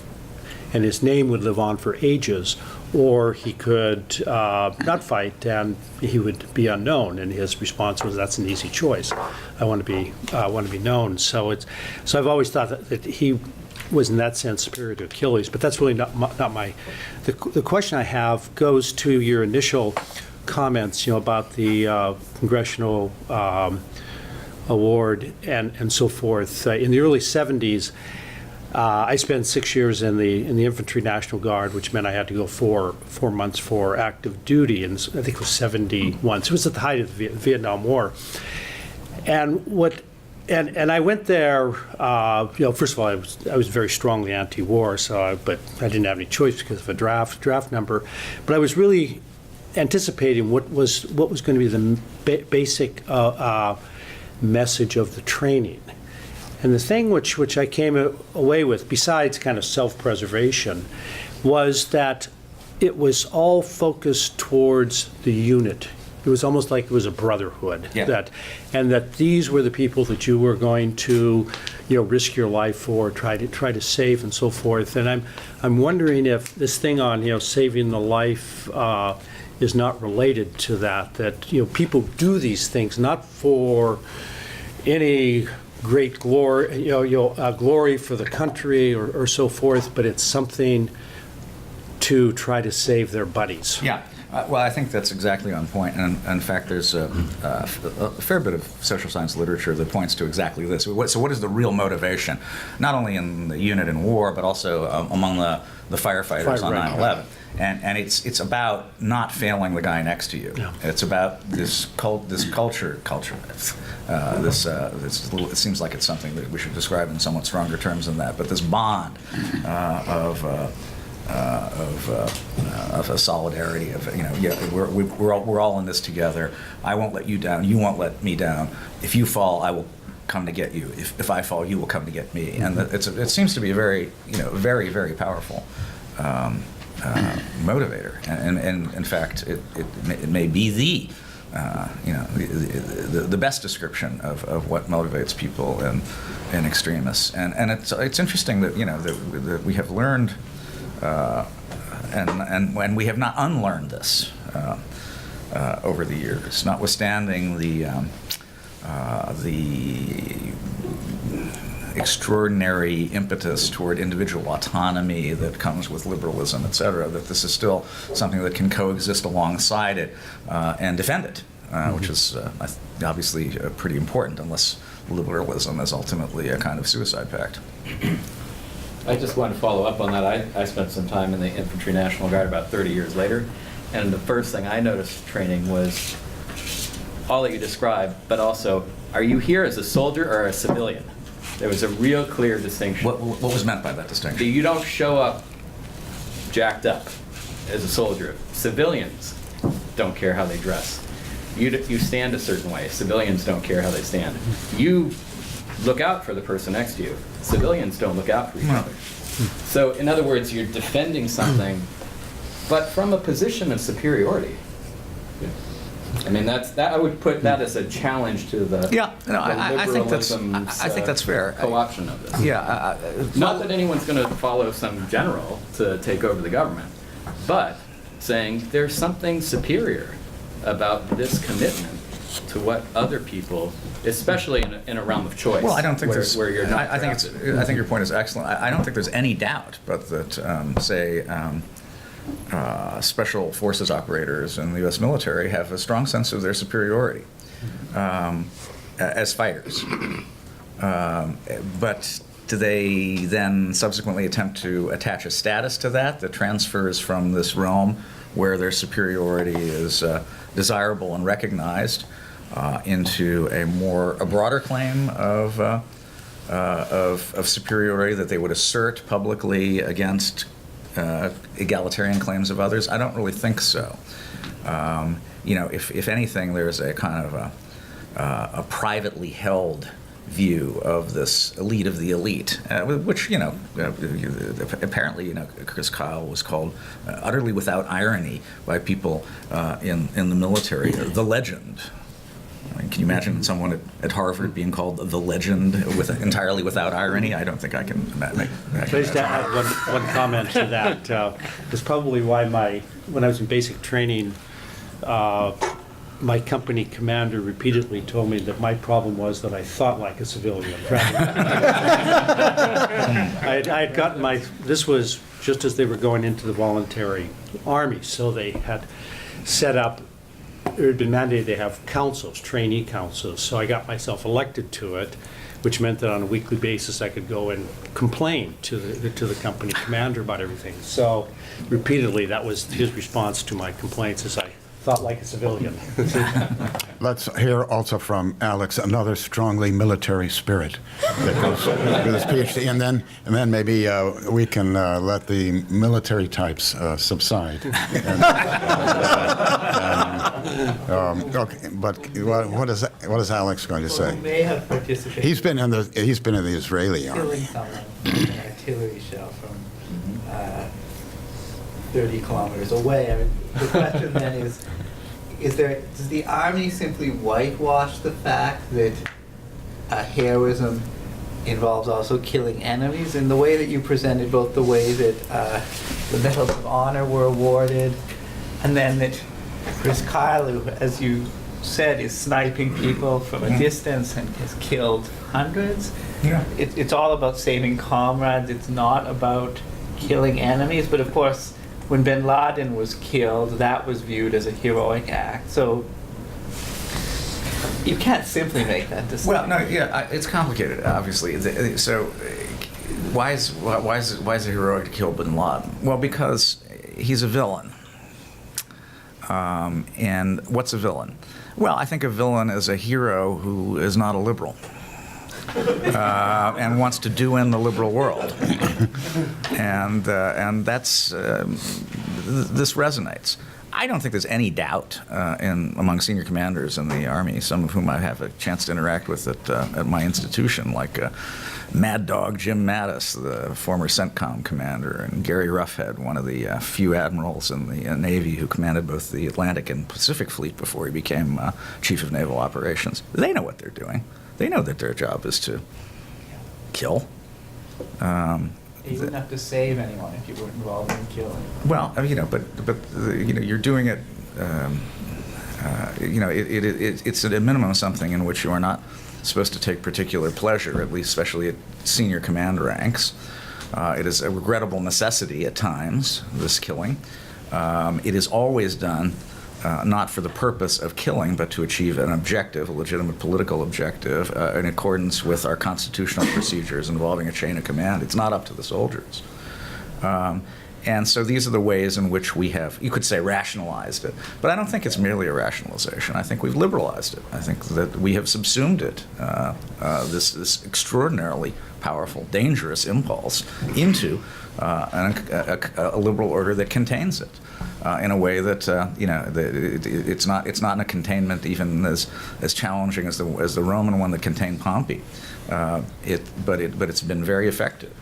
his name would live on for ages, or he could not fight and he would be unknown. And his response was, "That's an easy choice. I want to be known." So I've always thought that he was in that sense superior to Achilles. But that's really not my. The question I have goes to your initial comments, about the congressional award and so forth. In the early 70s. I spent 6 years in the Infantry National Guard, which meant I had to go 4 months for active duty, and I think it was 71. So it was at the height of the Vietnam War. And what And I went there, first of all, I was very strongly anti-war, but I didn't have any choice because of a draft number. But I was really anticipating what was going to be the basic message of the training. And the thing which I came away with, besides kind of self-preservation, was that it was all focused towards the unit. It was almost like it was a brotherhood. Yeah. That these were the people that you were going to, risk your life for, try to save and so forth. And I'm wondering if this thing on, saving the life is not related to that. That people do these things not for any great glory, glory for the country or so forth, but it's something to try to save their buddies. Yeah. Well, I think that's exactly on point. And in fact, there's a fair bit of social science literature that points to exactly this. So what is the real motivation, not only in the unit in war, but also among the firefighters on 9/11? And it's about not failing the guy next to you. Yeah. It's about this culture. It seems like it's something that we should describe in somewhat stronger terms than that. But this bond of a solidarity we're all in this together. I won't let you down. You won't let me down. If you fall, I will come to get you. If I fall, you will come to get me. And it seems to be a very very, very powerful motivator. And in fact, it may be the best description of what motivates people in extremists. And it's interesting that that we have learned. And we have not unlearned this over the years, notwithstanding the extraordinary impetus toward individual autonomy that comes with liberalism, et cetera, that this is still something that can coexist alongside it and defend it, which is obviously pretty important, unless liberalism is ultimately a kind of suicide pact. I just want to follow up on that. I spent some time in the Infantry National Guard about 30 years later, and the first thing I noticed training was all that you described, but also, are you here as a soldier or a civilian? There was a real clear distinction. What was meant by that distinction? You don't show up jacked up as a soldier. Civilians don't care how they dress. You stand a certain way. Civilians don't care how they stand. You look out for the person next to you. Civilians don't look out for each other. So, in other words, you're defending something, but from a position of superiority. I mean, I would put that as a challenge to the I think that's fair. Co-option of this. Yeah, Not that anyone's going to follow some general to take over the government, but saying there's something superior about this commitment to what other people, especially in a realm of choice. Well, I don't think where you're not. I think your point is excellent. I don't think there's any doubt, but that special forces operators in the U.S. military have a strong sense of their superiority as fighters. But do they then subsequently attempt to attach a status to that transfers from this realm where their superiority is desirable and recognized into a broader claim of superiority that they would assert publicly against egalitarian claims of others? I don't really think so. If anything, there's a kind of a privately held view of this elite of the elite, which apparently Chris Kyle was called utterly without irony by people in the military, the legend. I mean, can you imagine someone at Harvard being called the legend entirely without irony? I don't think I can make that. So I just add one comment to that. It's probably why when I was in basic training, my company commander repeatedly told me that my problem was that I thought like a civilian. I had gotten this was just as they were going into the voluntary army, so they had set up, it had been mandated they have councils, trainee councils, so I got myself elected to it, which meant that on a weekly basis I could go and complain to the company commander about everything. So repeatedly that was his response to my complaints, as I thought like a civilian. Let's hear also from Alex another strongly military spirit that goes with his PhD, and then maybe we can let the military types subside. Okay, but what is Alex going to Who say? may have participated He's been in the Israeli army. killing someone with an artillery shell from 30 kilometers away. I mean, the question then is does the army simply whitewash the fact that heroism involves also killing enemies in the way that you presented, both the way that the Medals of Honor were awarded, and then that Chris Kaelyn, as you said, is sniping people from a distance and has killed hundreds? Yeah. It's all about saving comrades. It's not about killing enemies. But of course, when bin Laden was killed, that was viewed as a heroic act. So you can't simply make that decision. Well, no, yeah, it's complicated, obviously. So, why is it heroic to kill bin Laden? Well, because he's a villain. And what's a villain? Well, I think a villain is a hero who is not a liberal and wants to do in the liberal world. And that's this resonates. I don't think there's any doubt among senior commanders in the Army, some of whom I have a chance to interact with at my institution, like Mad Dog Jim Mattis, the former CENTCOM commander, and Gary Roughhead, one of the few admirals in the Navy who commanded both the Atlantic and Pacific Fleet before he became Chief of Naval Operations. They know what they're doing. They know that their job is to kill. You wouldn't have to save anyone if you were involved in killing. Well, I mean, but you're doing it. It's at a minimum something in which you are not supposed to take particular pleasure, at least, especially at senior command ranks. It is a regrettable necessity at times. This killing. It is always done. Not for the purpose of killing, but to achieve an objective, a legitimate political objective, in accordance with our constitutional procedures involving a chain of command. It's not up to the soldiers. And so these are the ways in which we have, you could say, rationalized it. But I don't think it's merely a rationalization. I think we've liberalized it. I think that we have subsumed it, this extraordinarily powerful, dangerous impulse, into a liberal order that contains it. In a way that it's not in a containment even as challenging as the Roman one that contained Pompey, but it's been very effective.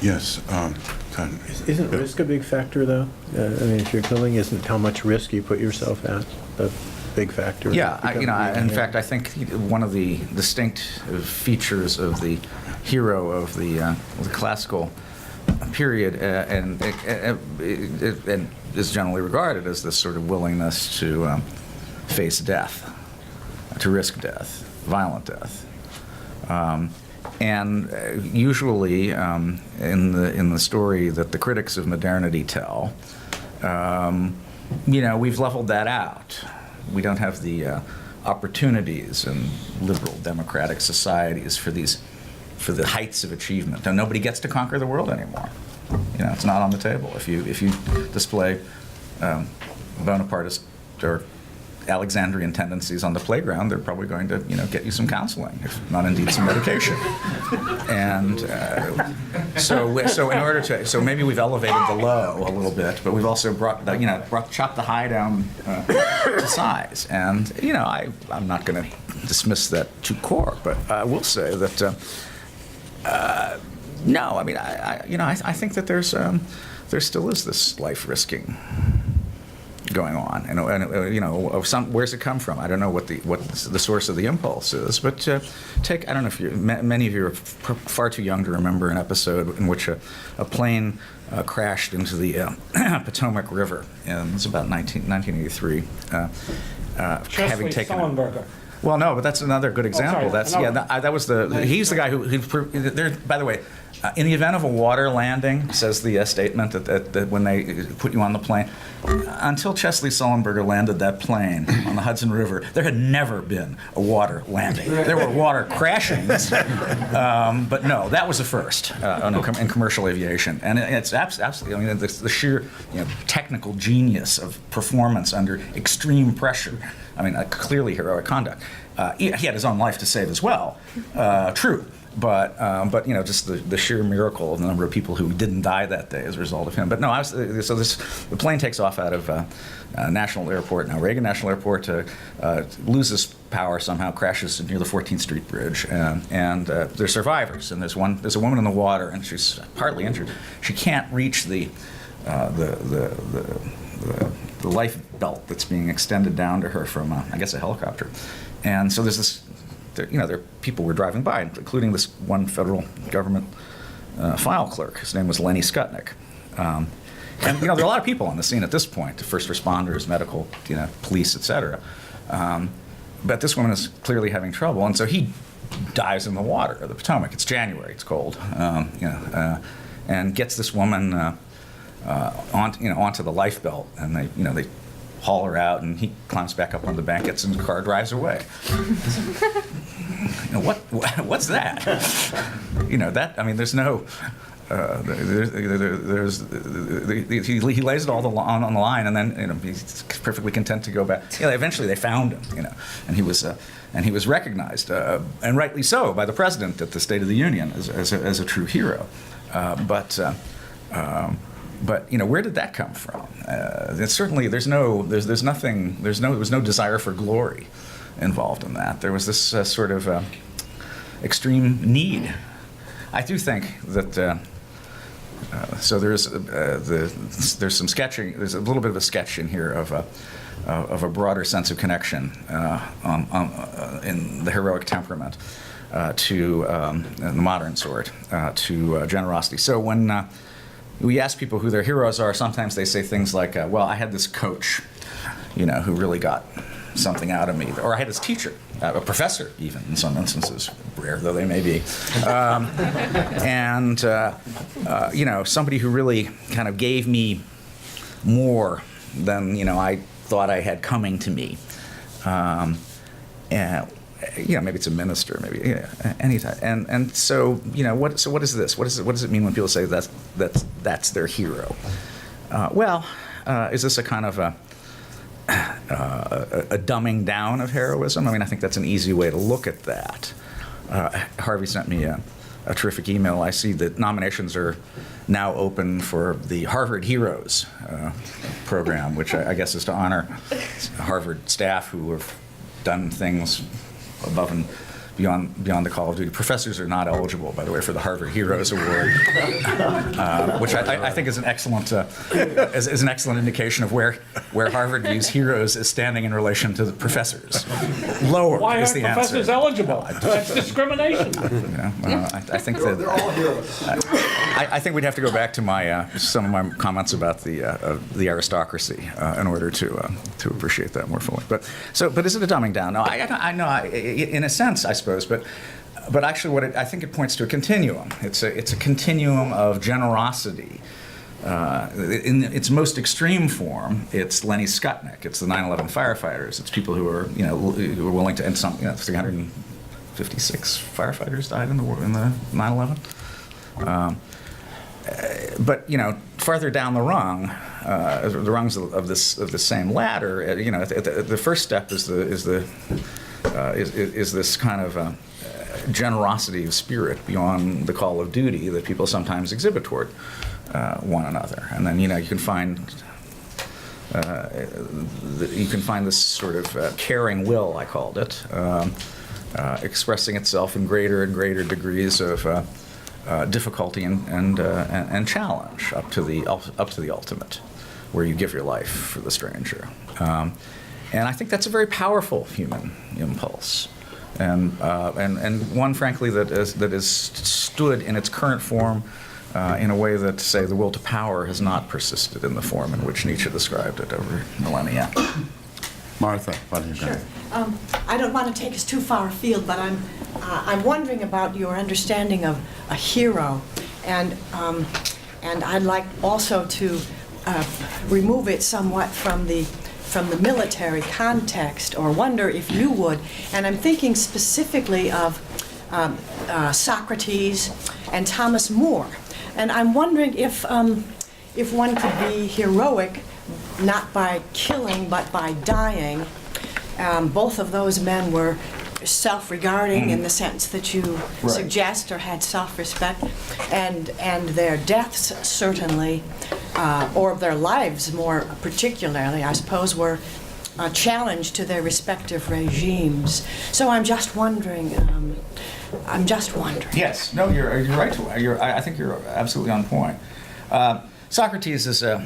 Yes. Isn't risk a big factor, though? I mean, if you're killing, isn't how much risk you put yourself at a big factor? Yeah, in fact, I think one of the distinct features of the hero of the classical period, and is generally regarded as this sort of willingness to face death, to risk death, violent death, and usually in the story that the critics of modernity tell, we've leveled that out. We don't have the opportunities in liberal democratic societies for the heights of achievement. Now, nobody gets to conquer the world anymore. It's not on the table. If you display Bonapartist or Alexandrian tendencies on the playground, they're probably going to get you some counseling, if not indeed some medication. And so in order to maybe we've elevated the low a little bit, but we've also chopped the high down to size. And I'm not going to dismiss that to core, but I will say that. No, I mean, I think that there still is this life risking going on, and where's it come from? I don't know what the source of the impulse is, but I don't know if many of you are far too young to remember an episode in which a plane crashed into the Potomac River, and it was about 1983. Chesley Sullenberger. Well, no, but that's another good example. sorry, That's another. that was he's the guy who there. By the way, in the event of a water landing, says the statement that when they put you on the plane, until Chesley Sullenberger landed that plane on the Hudson River, there had never been a water landing. There were water crashings, but no, that was the first in commercial aviation, and it's absolutely. I mean, the sheer technical genius of performance under extreme pressure. I mean, clearly heroic conduct. He had his own life to save as well. True. But just the sheer miracle of the number of people who didn't die that day as a result of him. But no, the plane takes off out of National Airport, now Reagan National Airport, loses power somehow, crashes near the 14th Street Bridge, and there's survivors. And there's a woman in the water, and she's partly injured. She can't reach the life belt that's being extended down to her from, I guess, a helicopter. And so there's this. There are people were driving by, including this one federal government file clerk. His name was Lenny Skutnik. And there are a lot of people on the scene at this point, first responders, medical, police, etc. But this woman is clearly having trouble, and so he dives in the water of the Potomac. It's January, it's cold, and gets this woman onto the life belt, and they haul her out, and he climbs back up on the bank, gets in the car, drives away. What's that? That. I mean, there's no. He lays it all on the line, and then he's perfectly content to go back. Eventually they found him, and he was recognized, and rightly so, by the president at the State of the Union as a true hero. But where did that come from? Certainly, there was no desire for glory involved in that. There was this sort of extreme need. I do think that. So there's some sketching. There's a little bit of a sketch in here of a broader sense of connection in the heroic temperament to the modern sort to generosity. So when we ask people who their heroes are, sometimes they say things like, well, I had this coach, who really got something out of me. Or I had this teacher, a professor even, in some instances, rare though they may be. Somebody who really kind of gave me more than, I thought I had coming to me. Maybe it's a minister, maybe any type. And so what is this? What does it mean when people say that's their hero? Is this a kind of a dumbing down of heroism? I mean, I think that's an easy way to look at that. Harvey sent me a terrific email. I see that nominations are now open for the Harvard Heroes program, which I guess is to honor Harvard staff who have done things above and beyond the call of duty. Professors are not eligible, by the way, for the Harvard Heroes Award, which I think is an excellent is an excellent indication of where Harvard views heroes as standing in relation to the professors. Lower Why is aren't the professors answer. eligible? That's discrimination. I think that They're all heroes. I think we'd have to go back to some of my comments about the aristocracy in order to appreciate that more fully. But is it a dumbing down? No, I know. In a sense, I suppose, but actually, I think it points to a continuum. It's a continuum of generosity. In its most extreme form, it's Lenny Skutnik. It's the 9/11 firefighters. It's people who are who are willing to end some. 356 firefighters died in the 9/11. But farther down the rung, the rungs of the same ladder, the first step is this kind of generosity of spirit beyond the call of duty that people sometimes exhibit toward one another, and then you can find this sort of caring will, I called it, expressing itself in greater and greater degrees of difficulty and challenge up to the ultimate, where you give your life for the stranger. And I think that's a very powerful human impulse, and one, frankly, that has stood in its current form in a way that, say, the will to power has not persisted in the form in which Nietzsche described it over millennia. Martha, what do you got? Sure. I don't want to take us too far afield, but I'm wondering about your understanding of a hero, and I'd like also to remove it somewhat from the military context, or wonder if you would. And I'm thinking specifically of Socrates and Thomas More, and I'm wondering if one could be heroic not by killing but by dying. Both of those men were self-regarding in the sense that you suggest, or had self-respect, and their deaths certainly, or their lives more particularly, I suppose, were a challenge to their respective regimes. So I'm just wondering. Yes, no, you're right. I think you're absolutely on point. Socrates is a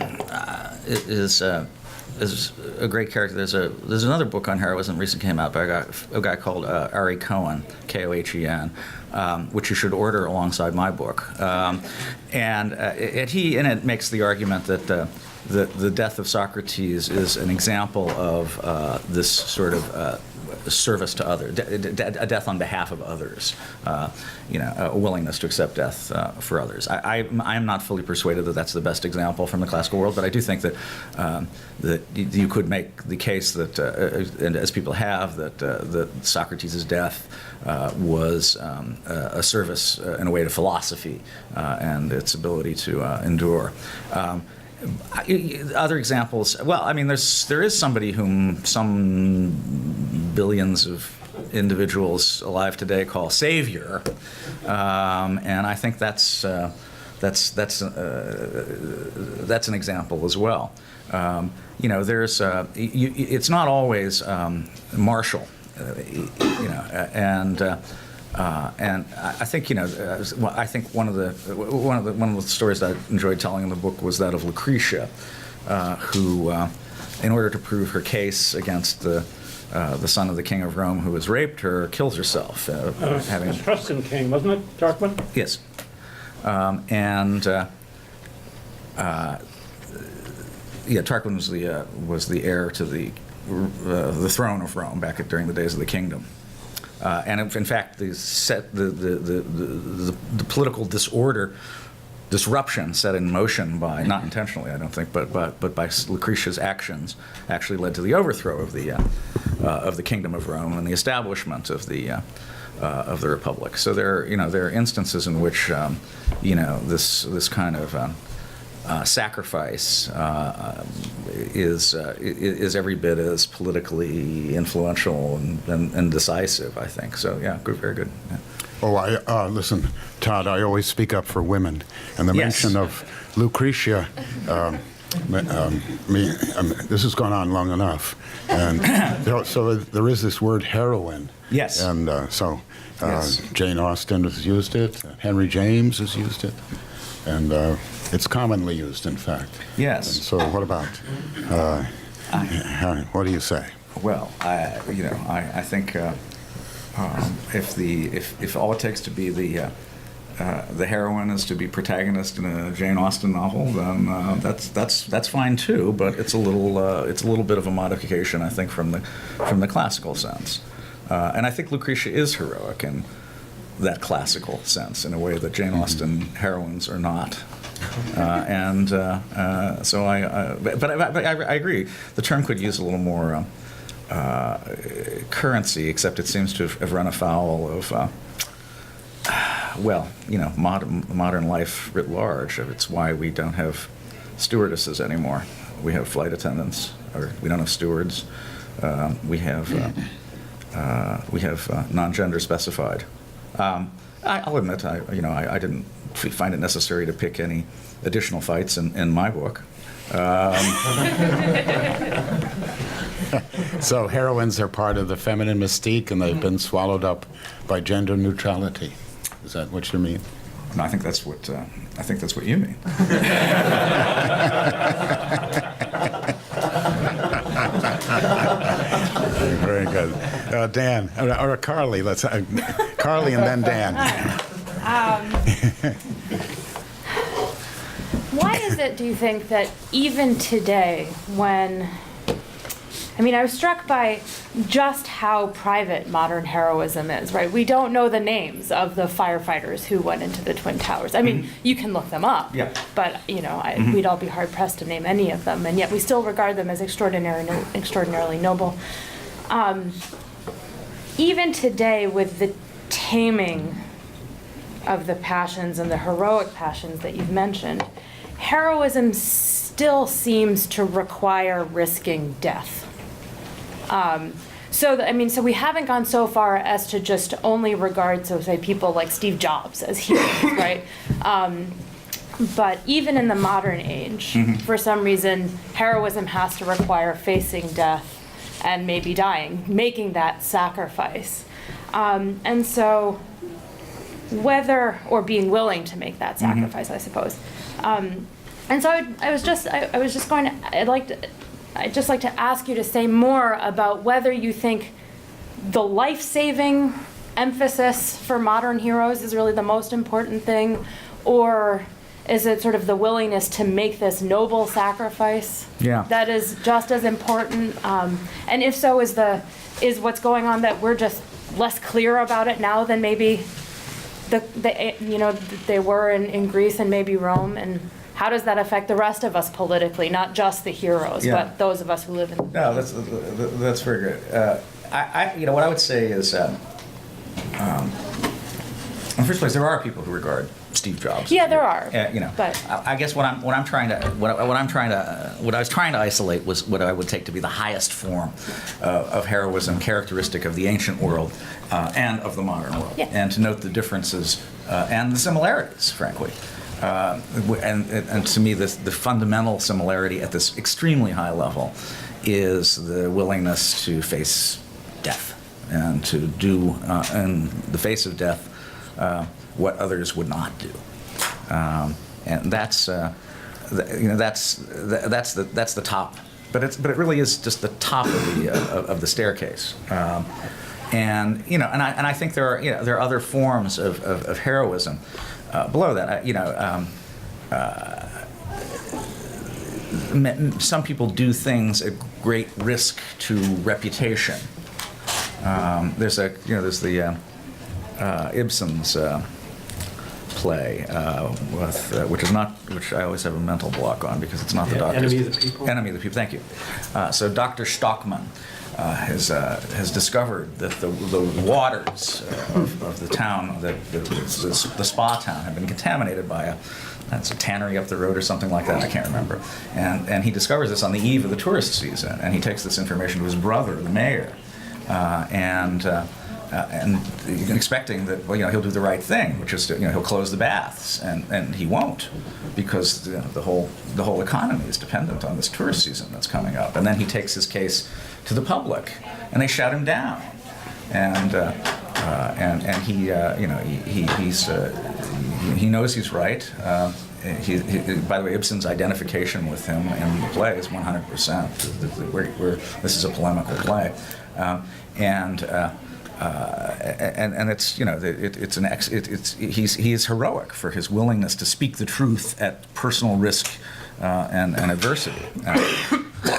great character. There's another book on heroism recently came out by a guy called Ari Cohen, Kohen, which you should order alongside my book. And it makes the argument that the death of Socrates is an example of this sort of service to others, a death on behalf of others, a willingness to accept death for others. I am not fully persuaded that that's the best example from the classical world, but I do think that you could make the case that, and as people have, that Socrates' death was a service in a way to philosophy and its ability to endure. Other examples, well, I mean, there is somebody whom some billions of individuals alive today call savior, and I think that's an example as well. There's it's not always martial, and I think I think one of the stories that I enjoyed telling in the book was that of Lucretia, who, in order to prove her case against the son of the king of Rome who has raped her, kills herself. Having Tuscan king, wasn't it, Tarquin? Yes, Tarquin was the heir to the throne of Rome during the days of the kingdom. And in fact, the political disruption set in motion by, not intentionally, I don't think, but by Lucretia's actions, actually led to the overthrow of the kingdom of Rome and the establishment of the republic. So there are instances in which this kind of sacrifice is every bit as politically influential and decisive, I think. So yeah, good, very good. Yeah. Oh, listen, Todd, I always speak up for women, and the Yes. mention of Lucretia, this has gone on long enough, and so there is this word heroine. Yes. And Yes. Jane Austen has used it, Henry James has used it, and it's commonly used, in fact. Yes. And so what about, what do you say? Well, I think if all it takes to be the heroine is to be protagonist in a Jane Austen novel, then that's fine too. But it's a little bit of a modification, I think, from the classical sense. And I think Lucretia is heroic in that classical sense, in a way that Jane Austen heroines are not. So I agree. The term could use a little more currency, except it seems to have run afoul of, modern life writ large. It's why we don't have stewardesses anymore. We have flight attendants, or we don't have stewards. We have non-gender specified. I'll admit, I didn't find it necessary to pick any additional fights in my book. So heroines are part of the feminine mystique, and they've been swallowed up by gender neutrality. Is that what you mean? No, I think that's what you mean. Very good. Dan, or Carly, Carly and then Dan. Why is it, do you think, that even today, when I mean, I was struck by just how private modern heroism is, right? We don't know the names of the firefighters who went into the Twin Towers. I mean, you can look them up, Yeah. but, we'd all be hard-pressed to name any of them, and yet we still regard them as extraordinarily noble. Even today, with the taming of the passions and the heroic passions that you've mentioned, heroism still seems to require risking death. So we haven't gone so far as to just only regard, so say, people like Steve Jobs as heroes, right? But even in the modern age, for some reason, heroism has to require facing death and maybe dying, making that sacrifice. And so whether, or being willing to make that sacrifice, I suppose. And so I'd just like to ask you to say more about whether you think the life-saving emphasis for modern heroes is really the most important thing, or is it sort of the willingness to make this noble sacrifice that is just as important? And if so, is what's going on that we're just less clear about it now than maybe they were in Greece and maybe Rome? And how does that affect the rest of us politically, not just the heroes, but those of us who live in? No, that's very good. What I would say is, in the first place, there are people who regard Steve Jobs. Yeah, there are. But I guess what I was trying to isolate was what I would take to be the highest form of heroism, characteristic of the ancient world and of the modern world, and to note the differences and the similarities, frankly. And to me, the fundamental similarity at this extremely high level is the willingness to face death and to do, in the face of death, what others would not do. And that's the top. But it really is just the top of the staircase. And I think there are other forms of heroism below that. Some people do things at great risk to reputation. There's the Ibsen's play, which I always have a mental block on because it's not the doctor's. Enemy of the People. Enemy of the People. Thank you. So Dr. Stockman has discovered that the waters of the town, the spa town, have been contaminated by a tannery up the road or something like that. I can't remember. And he discovers this on the eve of the tourist season, and he takes this information to his brother, the mayor, and expecting that he'll do the right thing, which is he'll close the baths, and he won't, because the whole economy is dependent on this tourist season that's coming up. And then he takes his case to the public, and they shut him down, and he knows he's right. By the way, Ibsen's identification with him in the play is 100%. This is a polemical play, and he is heroic for his willingness to speak the truth at personal risk and adversity,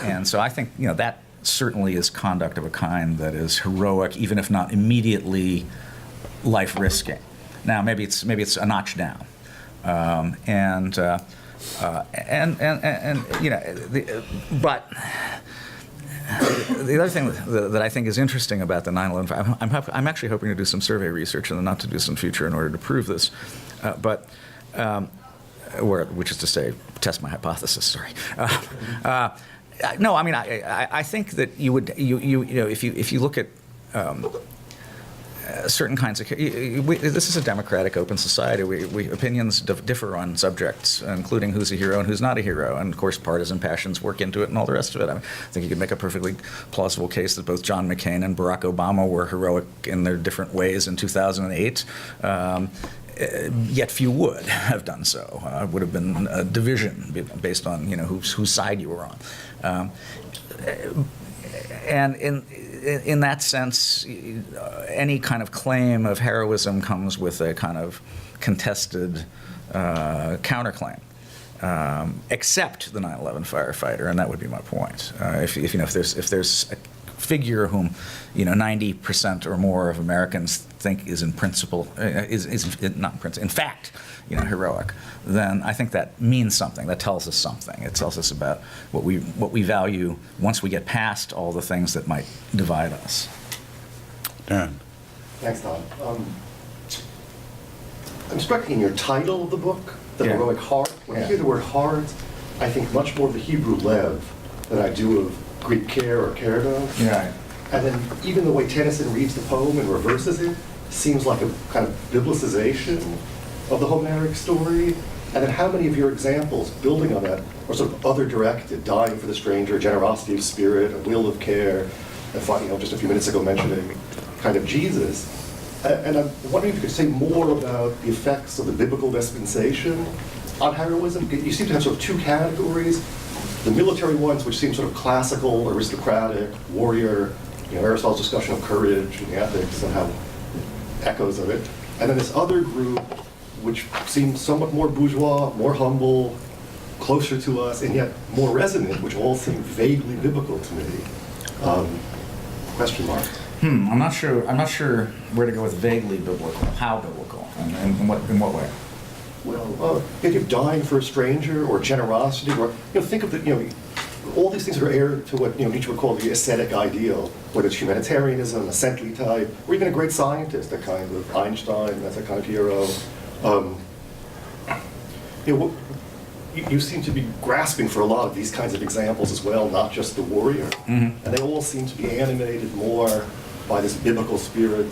and so I think that certainly is conduct of a kind that is heroic, even if not immediately life risking. Now maybe it's a notch down, but. The other thing that I think is interesting about the 9/11, I'm actually hoping to do some survey research in the not-too-distant future in order to prove this, which is to say, test my hypothesis. Sorry. No, I mean, I think that you would, if you look at certain kinds of, this is a democratic, open society. Opinions differ on subjects, including who's a hero and who's not a hero, and of course partisan passions work into it and all the rest of it. I think you could make a perfectly plausible case that both John McCain and Barack Obama were heroic in their different ways in 2008. Yet few would have done so. It would have been a division based on whose side you were on. And in that sense, any kind of claim of heroism comes with a kind of contested counterclaim. except the 9/11 firefighter, and that would be my point. If there's a figure whom 90% or more of Americans think is in principle is not in principle, in fact, heroic, then I think that means something. That tells us something. It tells us about what we value once we get past all the things that might divide us. Dan. Thanks, Todd. I'm struck in your title of the book, The Yeah. Heroic Heart. When I Yeah. hear the word heart, I think much more of the Hebrew lev than I do of Greek care or kerdo. Yeah. And then even the way Tennyson reads the poem and reverses it seems like a kind of biblicization of the Homeric story. And then how many of your examples, building on that, are sort of other-directed, dying for the stranger, generosity of spirit, a will of care, and just a few minutes ago mentioning kind of Jesus. And I'm wondering if you could say more about the effects of the biblical dispensation on heroism. You seem to have sort of two categories. The military ones, which seem sort of classical, aristocratic, warrior, Aristotle's discussion of courage and the ethics and how echoes of it. And then this other group, which seems somewhat more bourgeois, more humble, closer to us, and yet more resonant, which all seem vaguely biblical to me. Question mark. I'm not sure where to go with vaguely biblical. How biblical, and in what way? Well, if you're dying for a stranger or generosity, or think of all these things that are heir to what Nietzsche would call the ascetic ideal, whether it's humanitarianism, a saintly type, or even a great scientist, a kind of Einstein, that's a kind of hero. You seem to be grasping for a lot of these kinds of examples as well, not just the warrior. And they all seem to be animated more by this biblical spirit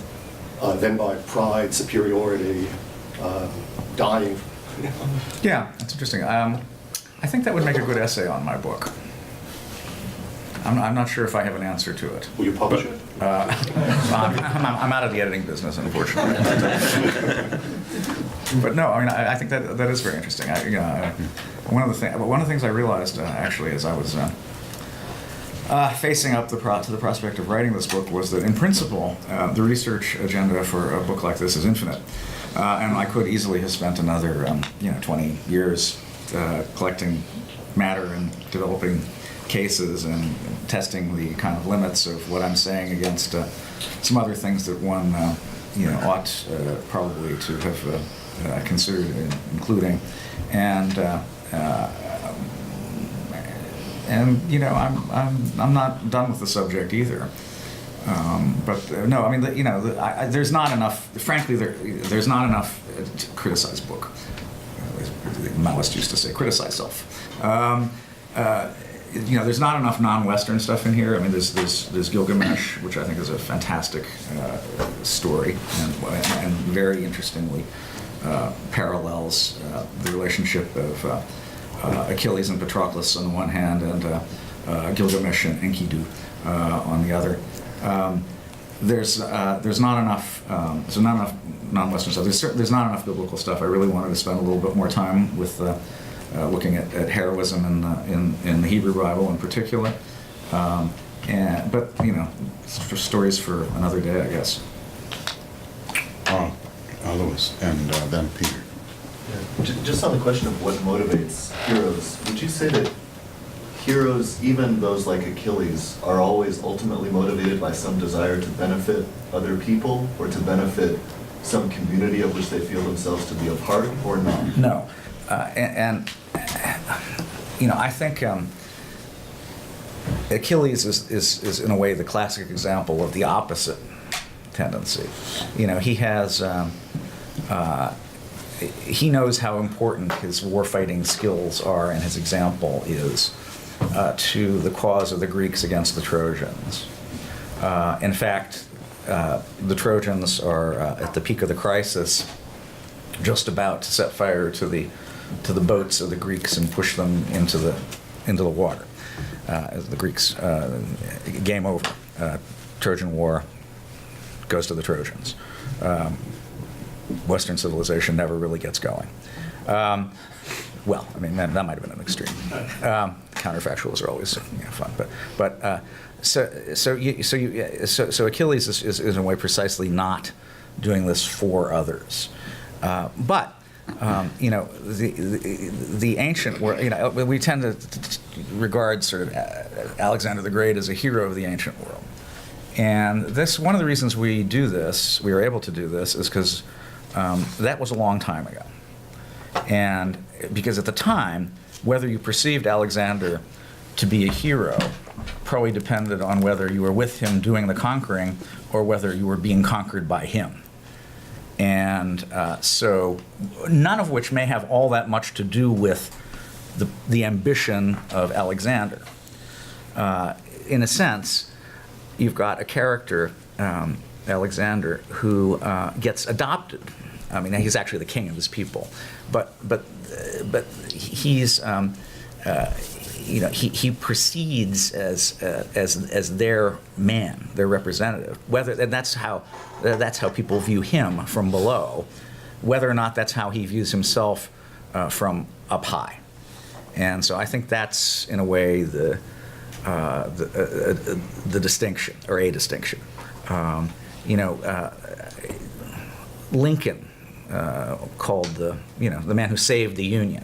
than by pride, superiority, dying. Yeah, that's interesting. I think that would make a good essay on my book. I'm not sure if I have an answer to it. Will you publish it? I'm out of the editing business, unfortunately. But no, I think that is very interesting. One of the things I realized actually as I was facing up to the prospect of writing this book was that in principle the research agenda for a book like this is infinite, and I could easily have spent another 20 years collecting matter and developing cases and testing the kind of limits of what I'm saying against some other things that one ought probably to have considered including, and I'm not done with the subject either. There's not enough. Frankly, there's not enough to criticize book. The Maoist used to say, "Criticize self." There's not enough non-Western stuff in here. There's Gilgamesh, which I think is a fantastic story, and very interestingly parallels the relationship of Achilles and Patroclus on the one hand, and Gilgamesh and Enkidu on the other. There's not enough. There's not enough non-Western stuff. There's not enough biblical stuff. I really wanted to spend a little bit more time with looking at heroism in the Hebrew Bible in particular. But stories for another day, I guess. Louis, and then Peter. Just on the question of what motivates heroes, would you say that heroes, even those like Achilles, are always ultimately motivated by some desire to benefit other people or to benefit some community of which they feel themselves to be a part, or not? No. I think Achilles is in a way the classic example of the opposite tendency. He has he knows how important his warfighting skills are, and his example is to the cause of the Greeks against the Trojans. In fact, the Trojans are at the peak of the crisis, just about to set fire to the boats of the Greeks and push them into the water. As the Greeks, game over. Trojan War goes to the Trojans. Western civilization never really gets going. That might have been an extreme. Counterfactuals are always fun, so Achilles is in a way precisely not doing this for others. But the ancient world, we tend to regard sort of Alexander the Great as a hero of the ancient world. And this, one of the reasons we do this, we were able to do this, is because that was a long time ago. And because at the time, whether you perceived Alexander to be a hero probably depended on whether you were with him doing the conquering or whether you were being conquered by him. And so none of which may have all that much to do with the ambition of Alexander. In a sense, you've got a character, Alexander, who gets adopted. I mean, he's actually the king of his people, but he's he proceeds as their man, their representative. And that's how people view him from below, whether or not that's how he views himself from up high. And so I think that's in a way the distinction, or a distinction. Lincoln called the man who saved the Union.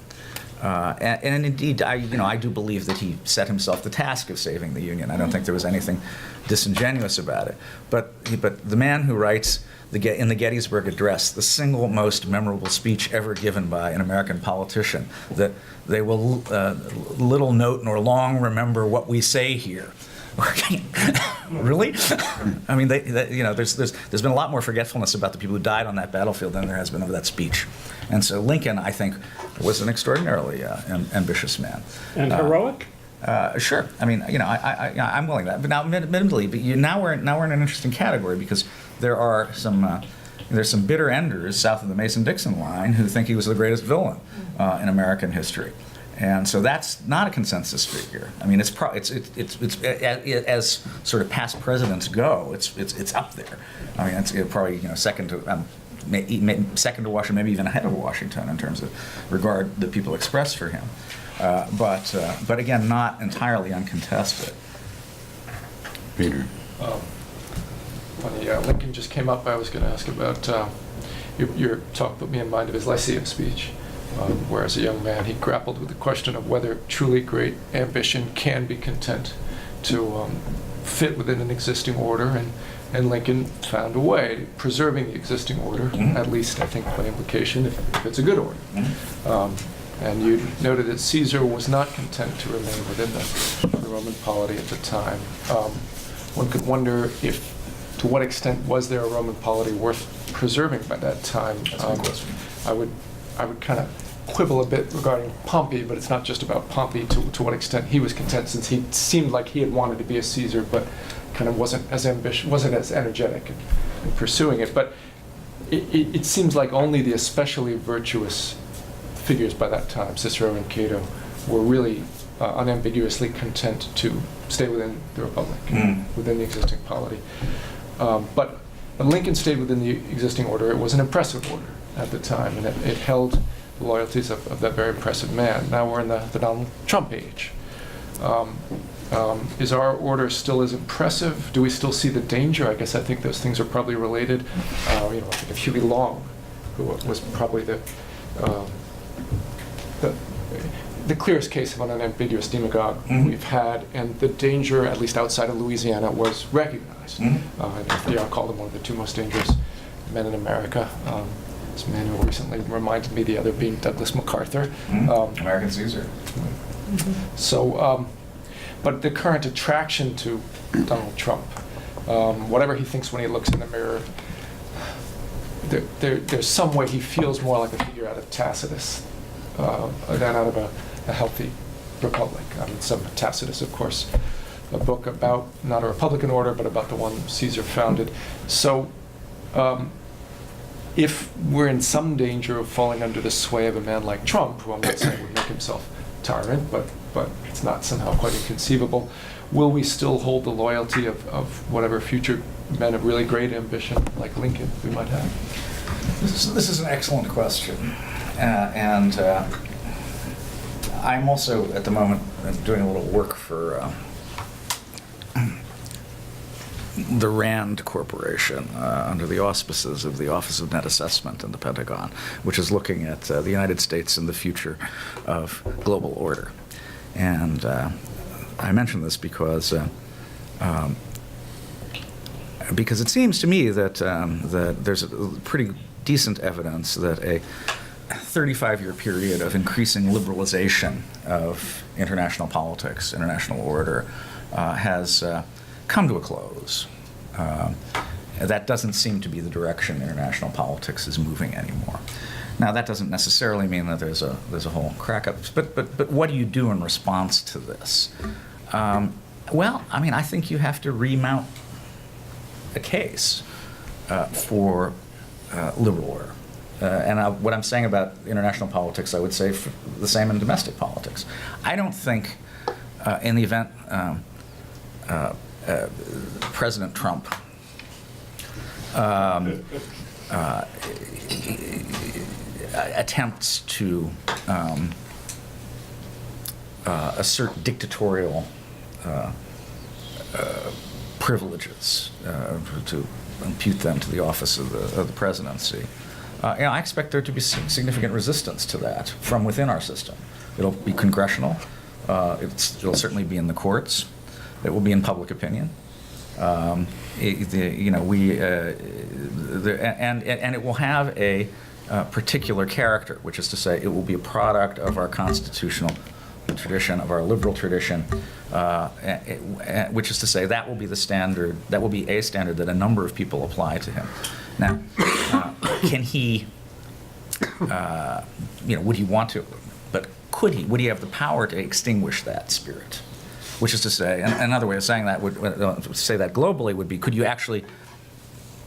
And indeed, I do believe that he set himself the task of saving the Union. I don't think there was anything disingenuous about it. But the man who writes in the Gettysburg Address, the single most memorable speech ever given by an American politician, that they will little note nor long remember what we say here. Really? I mean, there's been a lot more forgetfulness about the people who died on that battlefield than there has been of that speech. And so Lincoln, I think, was an extraordinarily ambitious man. And heroic? Sure. I mean, I'm willing to that. But now, admittedly, now we're in an interesting category because there's some bitter enders south of the Mason-Dixon line who think he was the greatest villain in American history. And so that's not a consensus figure. I mean, it's as sort of past presidents go, it's up there. I mean, it's probably second to Washington, maybe even ahead of Washington in terms of regard that people express for him. But again, not entirely uncontested. Peter. Funny, Lincoln just came up. I was going to ask about your talk put me in mind of his Lyceum speech. Where as a young man he grappled with the question of whether truly great ambition can be content to fit within an existing order, and Lincoln found a way, preserving the existing order, at least I think by implication, if it's a good order. And you noted that Caesar was not content to remain within the Roman polity at the time. One could wonder to what extent was there a Roman polity worth preserving by that time? That's a good question. I would kind of quibble a bit regarding Pompey, but it's not just about Pompey, to what extent he was content, since he seemed like he had wanted to be a Caesar, but kind of wasn't as ambitious, wasn't as energetic in pursuing it. But it seems like only the especially virtuous figures by that time, Cicero and Cato, were really unambiguously content to stay within the Republic, within the existing polity. But Lincoln stayed within the existing order. It was an impressive order at the time, and it held the loyalties of that very impressive man. Now we're in the Donald Trump age. Is our order still as impressive? Do we still see the danger? I guess I think those things are probably related. I think of Huey Long, who was probably the clearest case of an unambiguous demagogue we've had, and the danger, at least outside of Louisiana, was recognized. And FDR called him one of the two most dangerous men in America. This man who recently reminded me, the other being Douglas MacArthur. American Caesar. So, but the current attraction to Donald Trump, whatever he thinks when he looks in the mirror, there's some way he feels more like a figure out of Tacitus than out of a healthy republic. I mean, Tacitus, of course, a book about not a republican order, but about the one Caesar founded. So, if we're in some danger of falling under the sway of a man like Trump, who I'm not saying would make himself tyrant, but it's not somehow quite inconceivable, will we still hold the loyalty of whatever future men of really great ambition, like Lincoln, we might have? This is an excellent question. And I'm also, at the moment, doing a little work for the RAND Corporation under the auspices of the Office of Net Assessment in the Pentagon, which is looking at the United States and the future of global order. And I mention this because it seems to me that that there's a pretty decent evidence that a 35-year period of increasing liberalization of international politics, international order, has come to a close. That doesn't seem to be the direction international politics is moving anymore. Now, that doesn't necessarily mean that there's a whole crack up, but what do you do in response to this? Well, I mean, I think you have to remount a case for liberal order. And what I'm saying about international politics, I would say the same in domestic politics. I don't think, in the event President Trump attempts to assert dictatorial privileges, to impute them to the office of the presidency. I expect there to be significant resistance to that from within our system. It'll be congressional. It'll certainly be in the courts. It will be in public opinion. And it will have a particular character, which is to say, it will be a product of our constitutional tradition, of our liberal tradition, which is to say, that will be the standard. That will be a standard that a number of people apply to him. Now, can he? Would he want to? But could he? Would he have the power to extinguish that spirit? Which is to say, and another way of saying that would say that globally would be: could you actually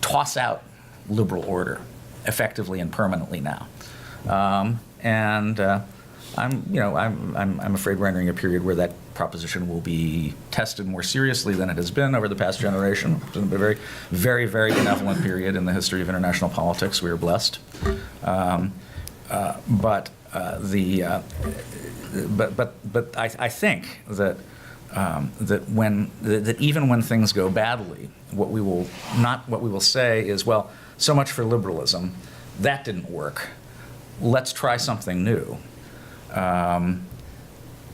toss out liberal order effectively and permanently now? I'm afraid we're entering a period where that proposition will be tested more seriously than it has been over the past generation. It's been a very, very, very benevolent period in the history of international politics. We are blessed, but I think that that even when things go badly, what we will say is, well, so much for liberalism, that didn't work. Let's try something new.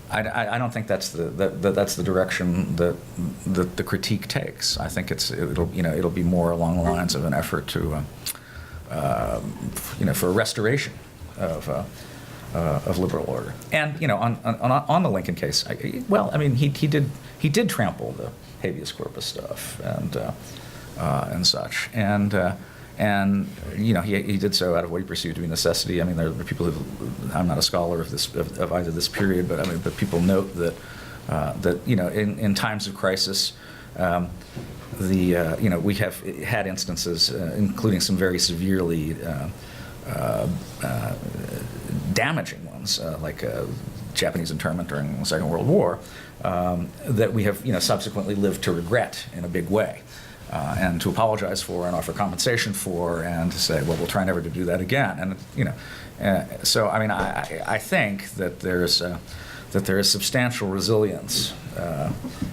I don't think that's the direction that the critique takes. I think it'll be more along the lines of an effort to for a restoration of liberal order. And on the Lincoln case, he did trample the habeas corpus stuff and such, and he did so out of what he perceived to be necessity. I mean, there are people I'm not a scholar of either this period, but people note that in times of crisis, we have had instances, including some very severely damaging ones, like Japanese internment during the Second World War, that we have subsequently lived to regret in a big way. And to apologize for and offer compensation for, and to say, well, we'll try never to do that again. And so I mean, I think that there is substantial resilience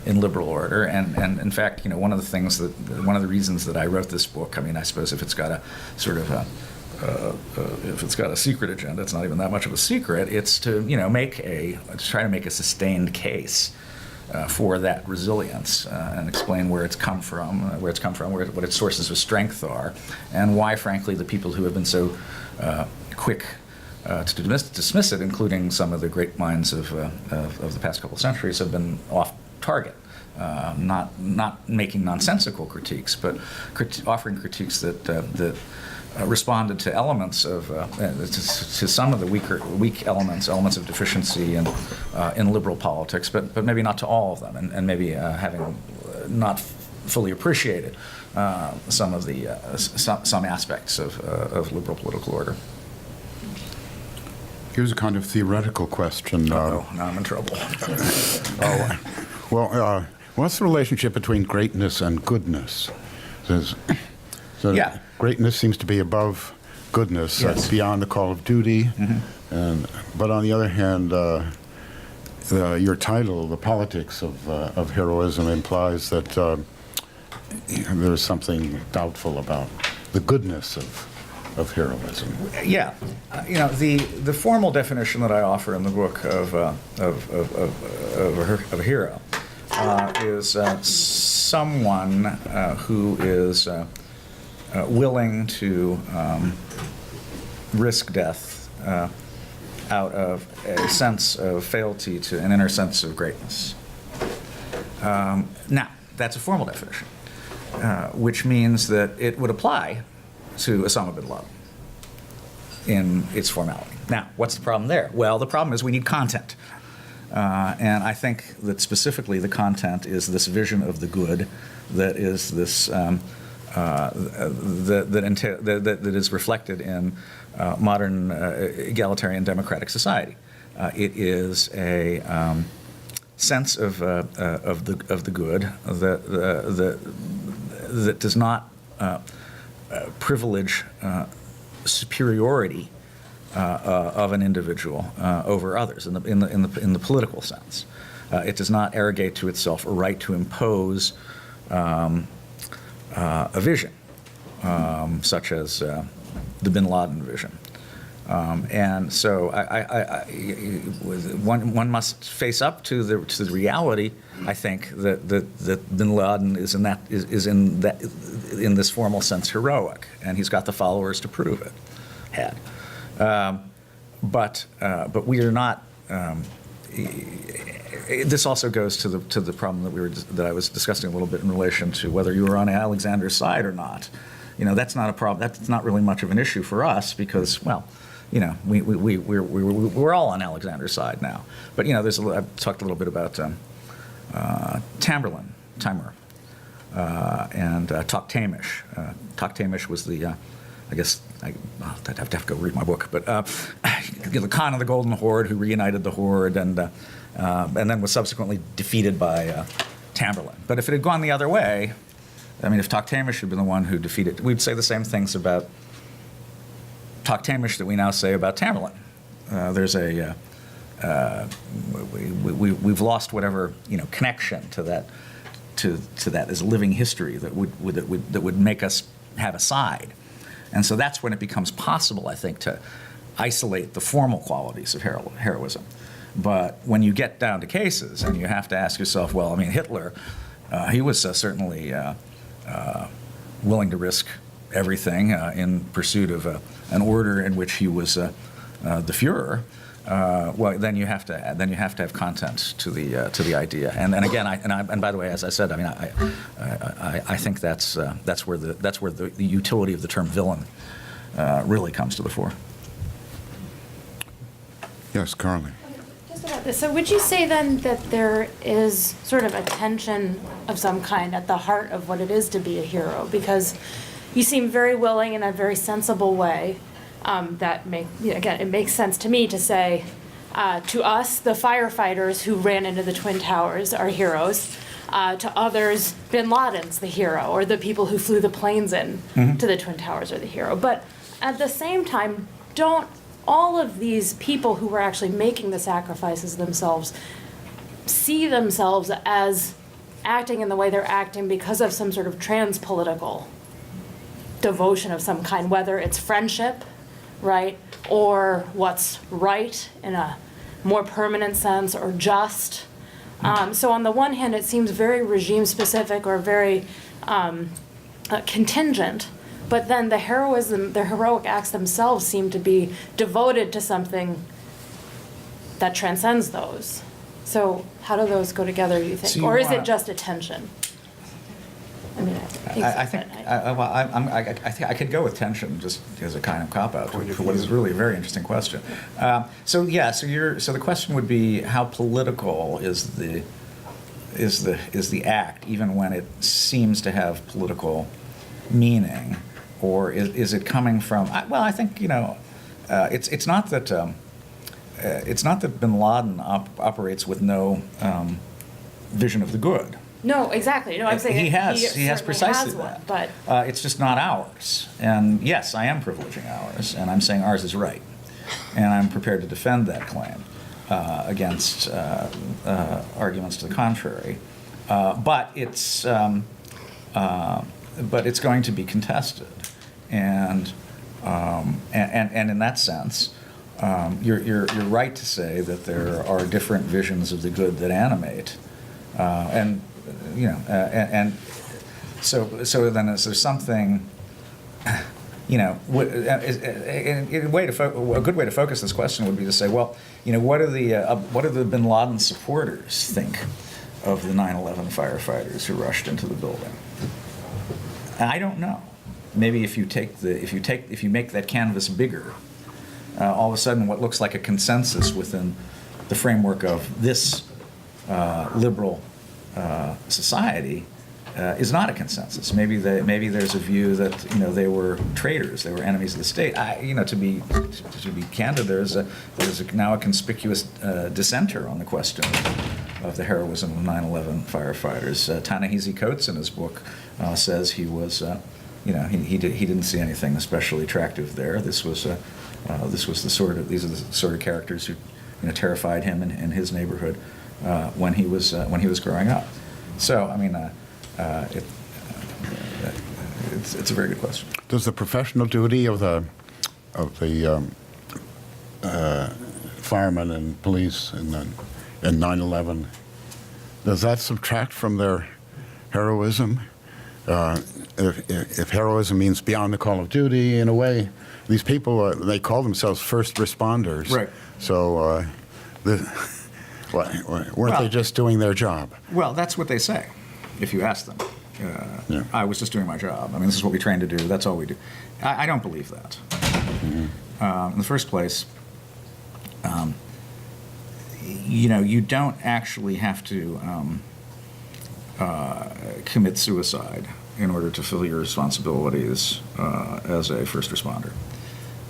in liberal order, and in fact, one of the reasons that I wrote this book. I mean, I suppose if it's got a sort of if it's got a secret agenda, it's not even that much of a secret. It's to try to make a sustained case for that resilience, and explain where it's come from, what its sources of strength are, and why, frankly, the people who have been so quick to dismiss it, including some of the great minds of the past couple of centuries, have been off target. Not making nonsensical critiques, but offering critiques that responded to elements of to some of the weak elements of deficiency in liberal politics, but maybe not to all of them, and maybe having not fully appreciated some of the some aspects of liberal political order. Here's a kind of theoretical question. Now I'm in trouble. What's the relationship between greatness and goodness? Yeah. Greatness seems to be above goodness. Yes. That's beyond the call of duty. Mm-hmm. But on the other hand, your title, "The Politics of Heroism," implies that there's something doubtful about the goodness of heroism. Yeah, the formal definition that I offer in the book of a hero is someone who is willing to risk death out of a sense of fealty to an inner sense of greatness. Now, that's a formal definition, which means that it would apply to Osama bin Laden in its formality. Now, what's the problem there? Well, the problem is we need content. And I think that specifically the content is this vision of the good that is this that is reflected in modern egalitarian democratic society. It is a sense of the good that does not privilege superiority of an individual over others in the political sense. It does not arrogate to itself a right to impose a vision, such as the bin Laden vision. And so one must face up to the reality. I think that bin Laden is in this formal sense heroic, and he's got the followers to prove it. But we are not. This also goes to the problem that I was discussing a little bit in relation to whether you were on Alexander's side or not. That's not a problem. That's not really much of an issue for us because, well, we're all on Alexander's side now. But I've talked a little bit about Timur, and Toktamish. Toktamish was the I guess I'd have to go read my book, but the Khan of the Golden Horde who reunited the Horde and then was subsequently defeated by Tamerlane. But if it had gone the other way, I mean, if Toktamish had been the one who defeated, we'd say the same things about Toktamish that we now say about Tamerlane. There's we've lost whatever connection to that as a living history that would make us have a side. And so that's when it becomes possible, I think, to isolate the formal qualities of heroism. But when you get down to cases and you have to ask yourself, well, I mean, Hitler, he was certainly willing to risk everything in pursuit of an order in which he was the Führer. Well, then you have to have content to the idea. And again, and by the way, as I said, I mean, I think that's where the utility of the term villain really comes to the fore. Yes, Kaelyn. Just about this. So would you say then that there is sort of a tension of some kind at the heart of what it is to be a hero? Because you seem very willing in a very sensible way. It makes sense to me to say, to us, the firefighters who ran into the Twin Towers are heroes. To others, bin Laden's the hero, or the people who flew the planes in to the Twin Towers are the hero. But at the same time, don't all of these people who were actually making the sacrifices themselves see themselves as acting in the way they're acting because of some sort of trans-political devotion of some kind, whether it's friendship, right, or what's right in a more permanent sense, or just. So on the one hand, it seems very regime-specific or very contingent, but then the heroic acts themselves seem to be devoted to something that transcends those. So how do those go together, you think? Or is it just a tension? I mean, I think I could go with tension just as a kind of cop-out for what is really a very interesting question. So the question would be, how political is the act, even when it seems to have political meaning, or is it coming from? Well, I think it's not that bin Laden operates with no vision of the good. No, exactly. No, I'm saying he has precisely that. But it's just not ours. And yes, I am privileging ours, and I'm saying ours is right, and I'm prepared to defend that claim against arguments to the contrary. But it's but it's going to be contested, and in that sense, you're right to say that there are different visions of the good that animate, and so then is there something, a good way to focus this question would be to say, well, what do the Bin Laden supporters think of the 9/11 firefighters who rushed into the building? And I don't know. Maybe if you make that canvas bigger, all of a sudden what looks like a consensus within the framework of this liberal society is not a consensus. Maybe there's a view that they were traitors, they were enemies of the state. To be candid, there's now a conspicuous dissenter on the question of the heroism of 9/11 firefighters. Ta-Nehisi Coates in his book says he was, he didn't see anything especially attractive there. These are the sort of characters who terrified him in his neighborhood when he was growing up. So I mean. It's a very good question. Does the professional duty of the firemen and police in 9/11, does that subtract from their heroism? If heroism means beyond the call of duty, in a way, these people they call themselves first responders. Right. So, weren't they just doing their job? Well, that's what they say. If you ask them, Yeah. I was just doing my job. I mean, this is what we trained to do. That's all we do. I don't believe that. In the first place, you don't actually have to commit suicide in order to fulfill your responsibilities as a first responder.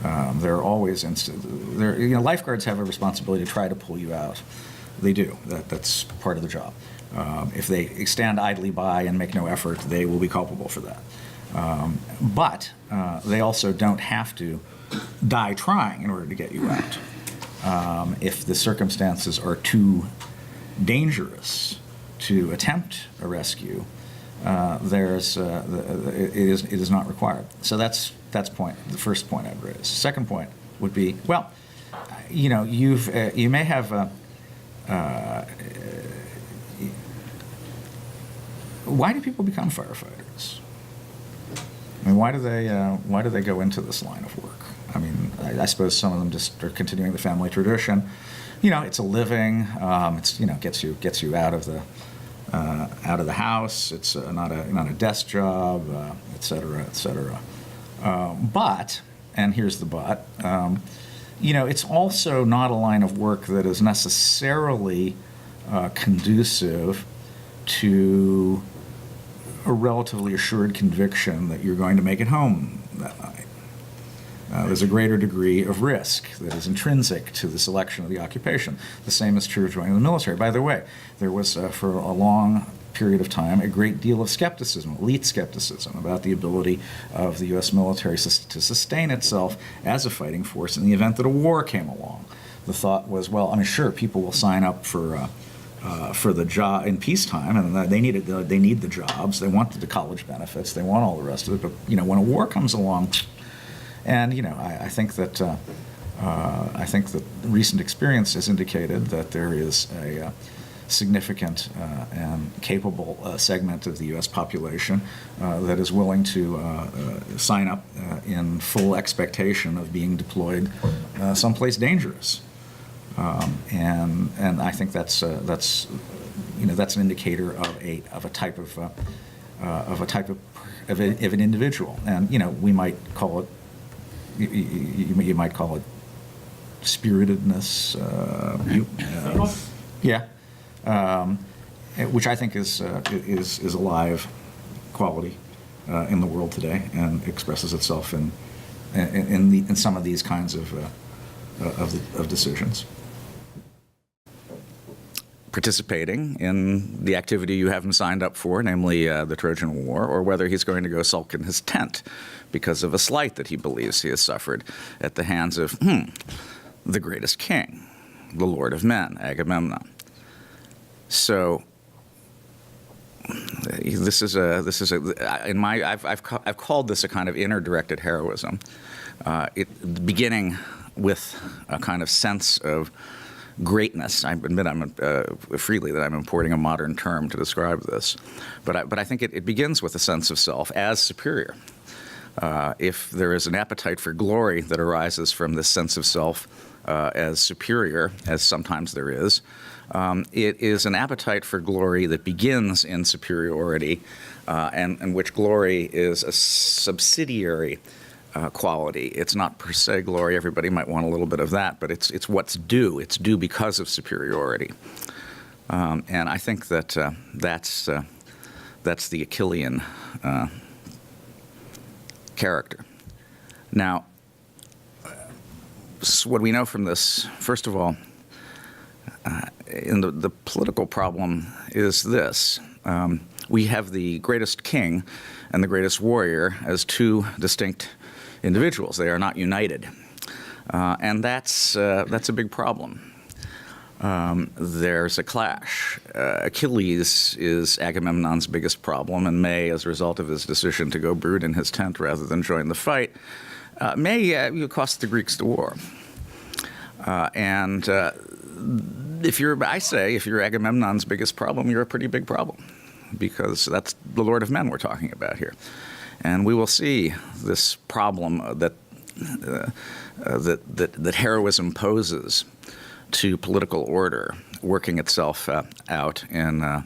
There are always lifeguards have a responsibility to try to pull you out. They do. That's part of the job. If they stand idly by and make no effort, they will be culpable for that. But they also don't have to die trying in order to get you out. If the circumstances are too dangerous to attempt a rescue, it is not required. So that's the first point I'd raise. Second point would be, well, you may have why do people become firefighters? I mean, why do they go into this line of work? I mean, I suppose some of them just are continuing the family tradition. It's a living. It's gets you out of the house. It's not a desk job, et cetera, et cetera. But, and here's the but, it's also not a line of work that is necessarily conducive to a relatively assured conviction that you're going to make it home that night. There's a greater degree of risk that is intrinsic to the selection of the occupation. The same is true of joining the military. By the way, there was, for a long period of time, a great deal of skepticism, elite skepticism, about the ability of the U.S. military to sustain itself as a fighting force in the event that a war came along. The thought was, well, I mean, sure, people will sign up for the job in peacetime, and they need the jobs, they want the college benefits, they want all the rest of it. But when a war comes along, and I think that recent experience has indicated that there is a significant and capable segment of the U.S. population that is willing to sign up in full expectation of being deployed someplace dangerous. And I think that's an indicator of an individual, and we might call it you might call it spiritedness, which I think is a live quality in the world today, and expresses itself in some of these kinds of decisions. Participating in the activity you have him signed up for, namely the Trojan War, or whether he's going to go sulk in his tent because of a slight that he believes he has suffered at the hands of the greatest king, the Lord of Men, Agamemnon. So I've called this a kind of inner-directed heroism, beginning with a kind of sense of greatness. I admit freely that I'm importing a modern term to describe this, but I think it begins with a sense of self as superior. If there is an appetite for glory that arises from this sense of self as superior, as sometimes there is, it is an appetite for glory that begins in superiority, and which glory is a subsidiary quality. It's not per se glory. Everybody might want a little bit of that, but it's what's due. It's due because of superiority, and I think that that's the Achillean character. Now, what we know from this, first of all, in the political problem is this. We have the greatest king and the greatest warrior as two distinct individuals. They are not united. And that's a big problem. There's a clash. Achilles is Agamemnon's biggest problem, and may, as a result of his decision to go brood in his tent rather than join the fight, may cost the Greeks the war. If you're Agamemnon's biggest problem, you're a pretty big problem, because that's the Lord of Men we're talking about here. And we will see this problem that heroism poses to political order working itself out in a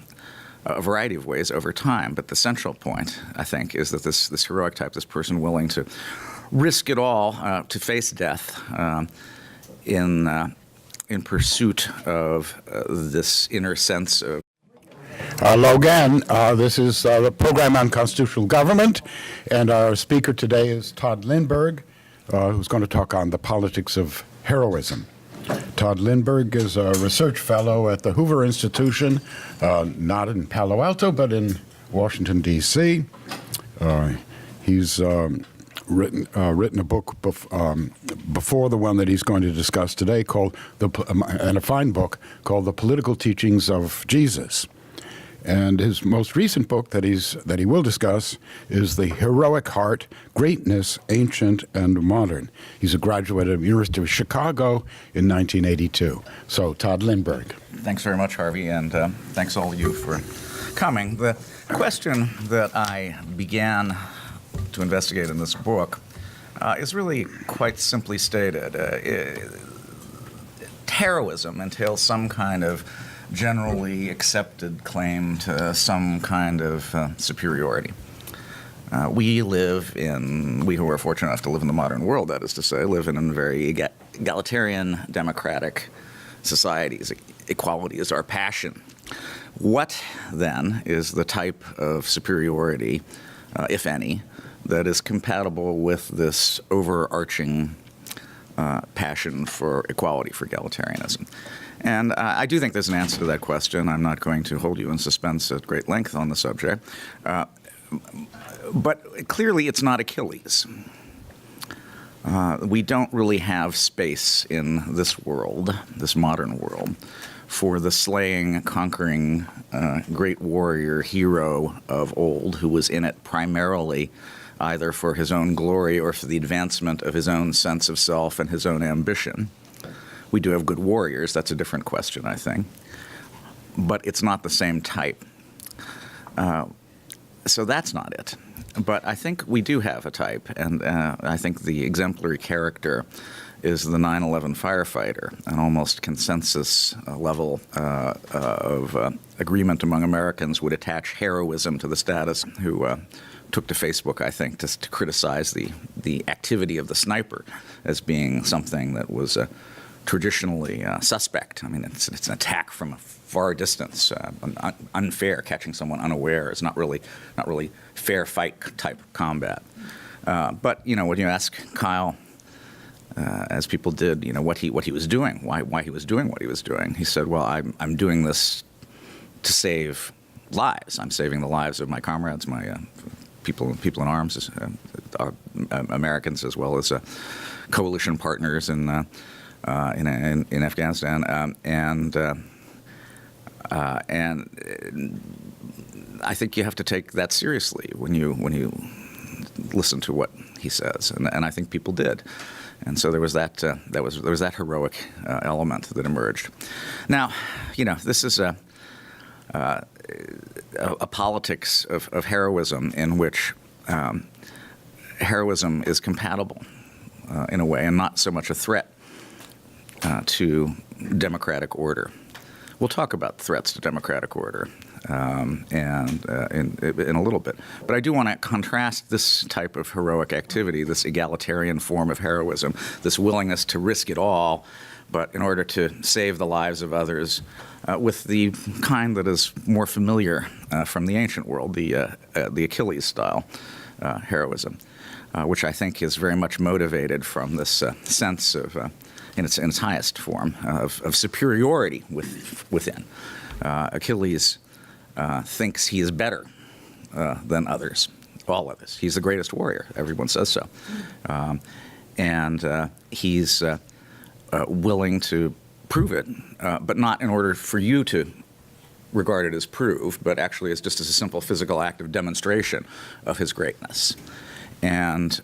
variety of ways over time. But the central point, I think, is that this heroic type, this person willing to risk it all to face death in pursuit of this inner sense of. Hello again. This is the program on constitutional government, and our speaker today is Tod Lindberg, who's going to talk on the politics of heroism. Tod Lindberg is a research fellow at the Hoover Institution, not in Palo Alto, but in Washington, D.C. He's written a book before the one that he's going to discuss today, and a fine book called The Political Teachings of Jesus. And his most recent book that he will discuss is The Heroic Heart, Greatness, Ancient and Modern. He's a graduate of the University of Chicago in 1982. So, Tod Lindberg. Thanks very much, Harvey, and thanks all of you for coming. The question that I began to investigate in this book is really quite simply stated. Heroism entails some kind of generally accepted claim to some kind of superiority. We who are fortunate enough to live in the modern world, that is to say, live in a very egalitarian, democratic societies. Equality is our passion. What, then, is the type of superiority, if any, that is compatible with this overarching passion for equality, for egalitarianism? And I do think there's an answer to that question. I'm not going to hold you in suspense at great length on the subject. But clearly it's not Achilles. We don't really have space in this world, this modern world, for the slaying, conquering, great warrior hero of old who was in it primarily either for his own glory or for the advancement of his own sense of self and his own ambition. We do have good warriors. That's a different question, I think. But it's not the same type. So that's not it. But I think we do have a type, and I think the exemplary character is the 9/11 firefighter, an almost consensus level of agreement among Americans would attach heroism to the status, who took to Facebook, I think, to criticize the activity of the sniper as being something that was traditionally suspect. I mean, it's an attack from a far distance, unfair, catching someone unaware. It's not really fair fight type combat. But when you ask Kyle, as people did, what he was doing, why he was doing what he was doing, he said, "Well, I'm doing this to save lives. I'm saving the lives of my comrades, my people in arms, Americans as well as coalition partners in Afghanistan, and I think you have to take that seriously when you listen to what he says, and I think people did. And so there was that there was that heroic element that emerged. Now, this is a politics of heroism in which heroism is compatible in a way, and not so much a threat to democratic order. We'll talk about threats to democratic order in a little bit. But I do want to contrast this type of heroic activity, this egalitarian form of heroism, this willingness to risk it all, but in order to save the lives of others, with the kind that is more familiar from the ancient world, the Achilles style heroism, which I think is very much motivated from this sense of, in its highest form, of superiority within. Achilles thinks he is better than others, all others. He's the greatest warrior. Everyone says so. And he's willing to prove it, but not in order for you to regard it as proved, but actually as just as a simple physical act of demonstration of his greatness. And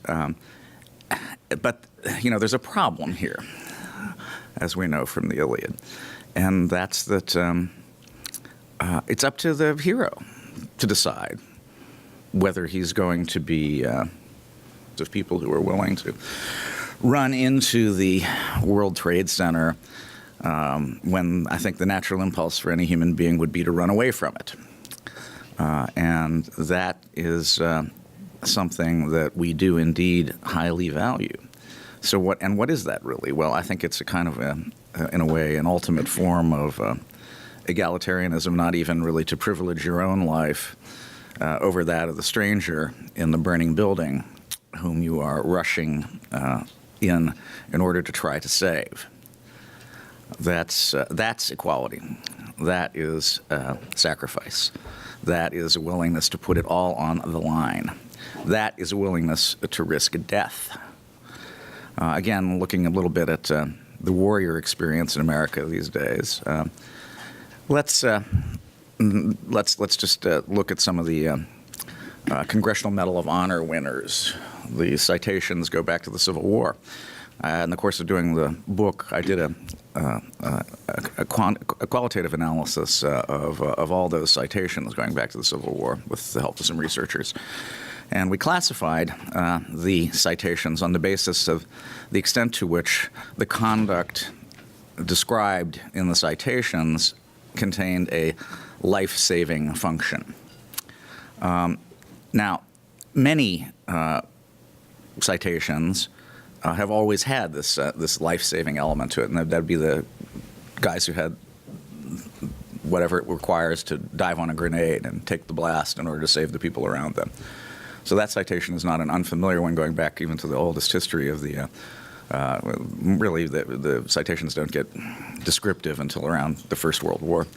but there's a problem here, as we know from the Iliad, and that's that it's up to the hero to decide whether he's going to be of people who are willing to run into the World Trade Center when I think the natural impulse for any human being would be to run away from it. And that is something that we do indeed highly value. So what is that really? Well, I think it's a kind of, in a way, an ultimate form of egalitarianism, not even really to privilege your own life over that of the stranger in the burning building whom you are rushing in order to try to save. That's equality. That is sacrifice. That is a willingness to put it all on the line. That is a willingness to risk death. Again, looking a little bit at the warrior experience in America these days, let's just look at some of the Congressional Medal of Honor winners. The citations go back to the Civil War. In the course of doing the book, I did a qualitative analysis of all those citations going back to the Civil War with the help of some researchers. And we classified the citations on the basis of the extent to which the conduct described in the citations contained a life-saving function. Now, many citations have always had this life-saving element to it, and that'd be the guys who had whatever it requires to dive on a grenade and take the blast in order to save the people around them. So that citation is not an unfamiliar one, going back even to the oldest history of the. Really, the citations don't get descriptive until around the First World War.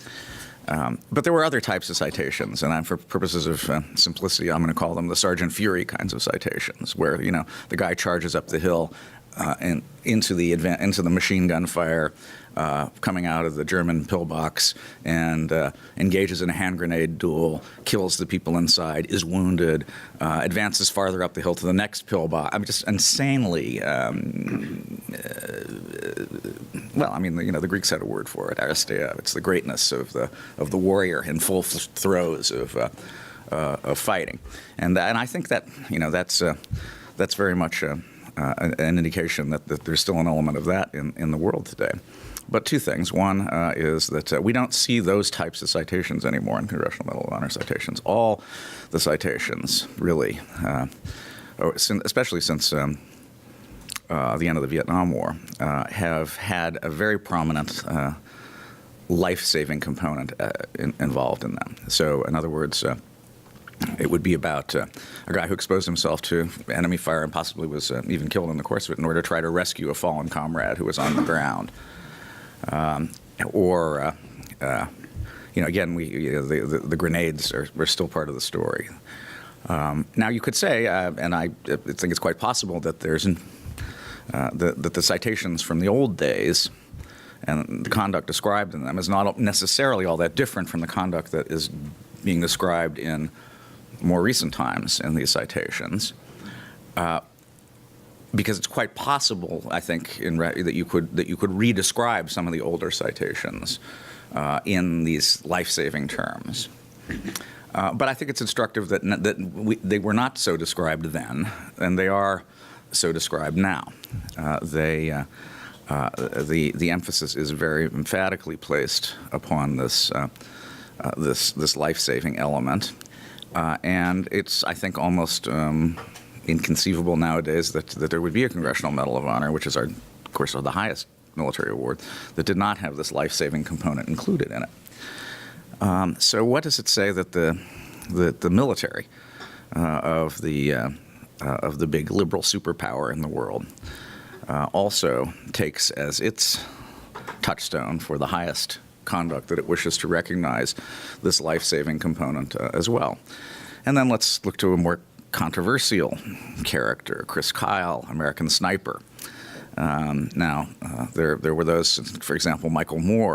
But there were other types of citations, and for purposes of simplicity, I'm going to call them the Sergeant Fury kinds of citations, where the guy charges up the hill and into the machine gun fire coming out of the German pillbox and engages in a hand grenade duel, kills the people inside, is wounded, advances farther up the hill to the next pillbox. I mean, just insanely. The Greeks had a word for it, aristeia. It's the greatness of the warrior in full throes of fighting, and I think that that's very much an indication that there's still an element of that in the world today. But two things. One is that we don't see those types of citations anymore in Congressional Medal of Honor citations. All the citations, really, especially since the end of the Vietnam War, have had a very prominent life-saving component involved in them. So, in other words, it would be about a guy who exposed himself to enemy fire and possibly was even killed in the course of it in order to try to rescue a fallen comrade who was on the ground. Again, the grenades are still part of the story. Now, you could say, and I think it's quite possible that that the citations from the old days and the conduct described in them is not necessarily all that different from the conduct that is being described in more recent times in these citations, because it's quite possible, I think, that you could redescribe some of the older citations in these life-saving terms. But I think it's instructive that they were not so described then, and they are so described now. The emphasis is very emphatically placed upon this life-saving element, and it's, I think, almost inconceivable nowadays that there would be a Congressional Medal of Honor, which is, of course, the highest military award, that did not have this life-saving component included in it. So what does it say that the military of the big liberal superpower in the world also takes as its touchstone for the highest conduct that it wishes to recognize this life-saving component as well? And then let's look to a more controversial character, Chris Kyle, American Sniper. There were those, for example, Michael Moore,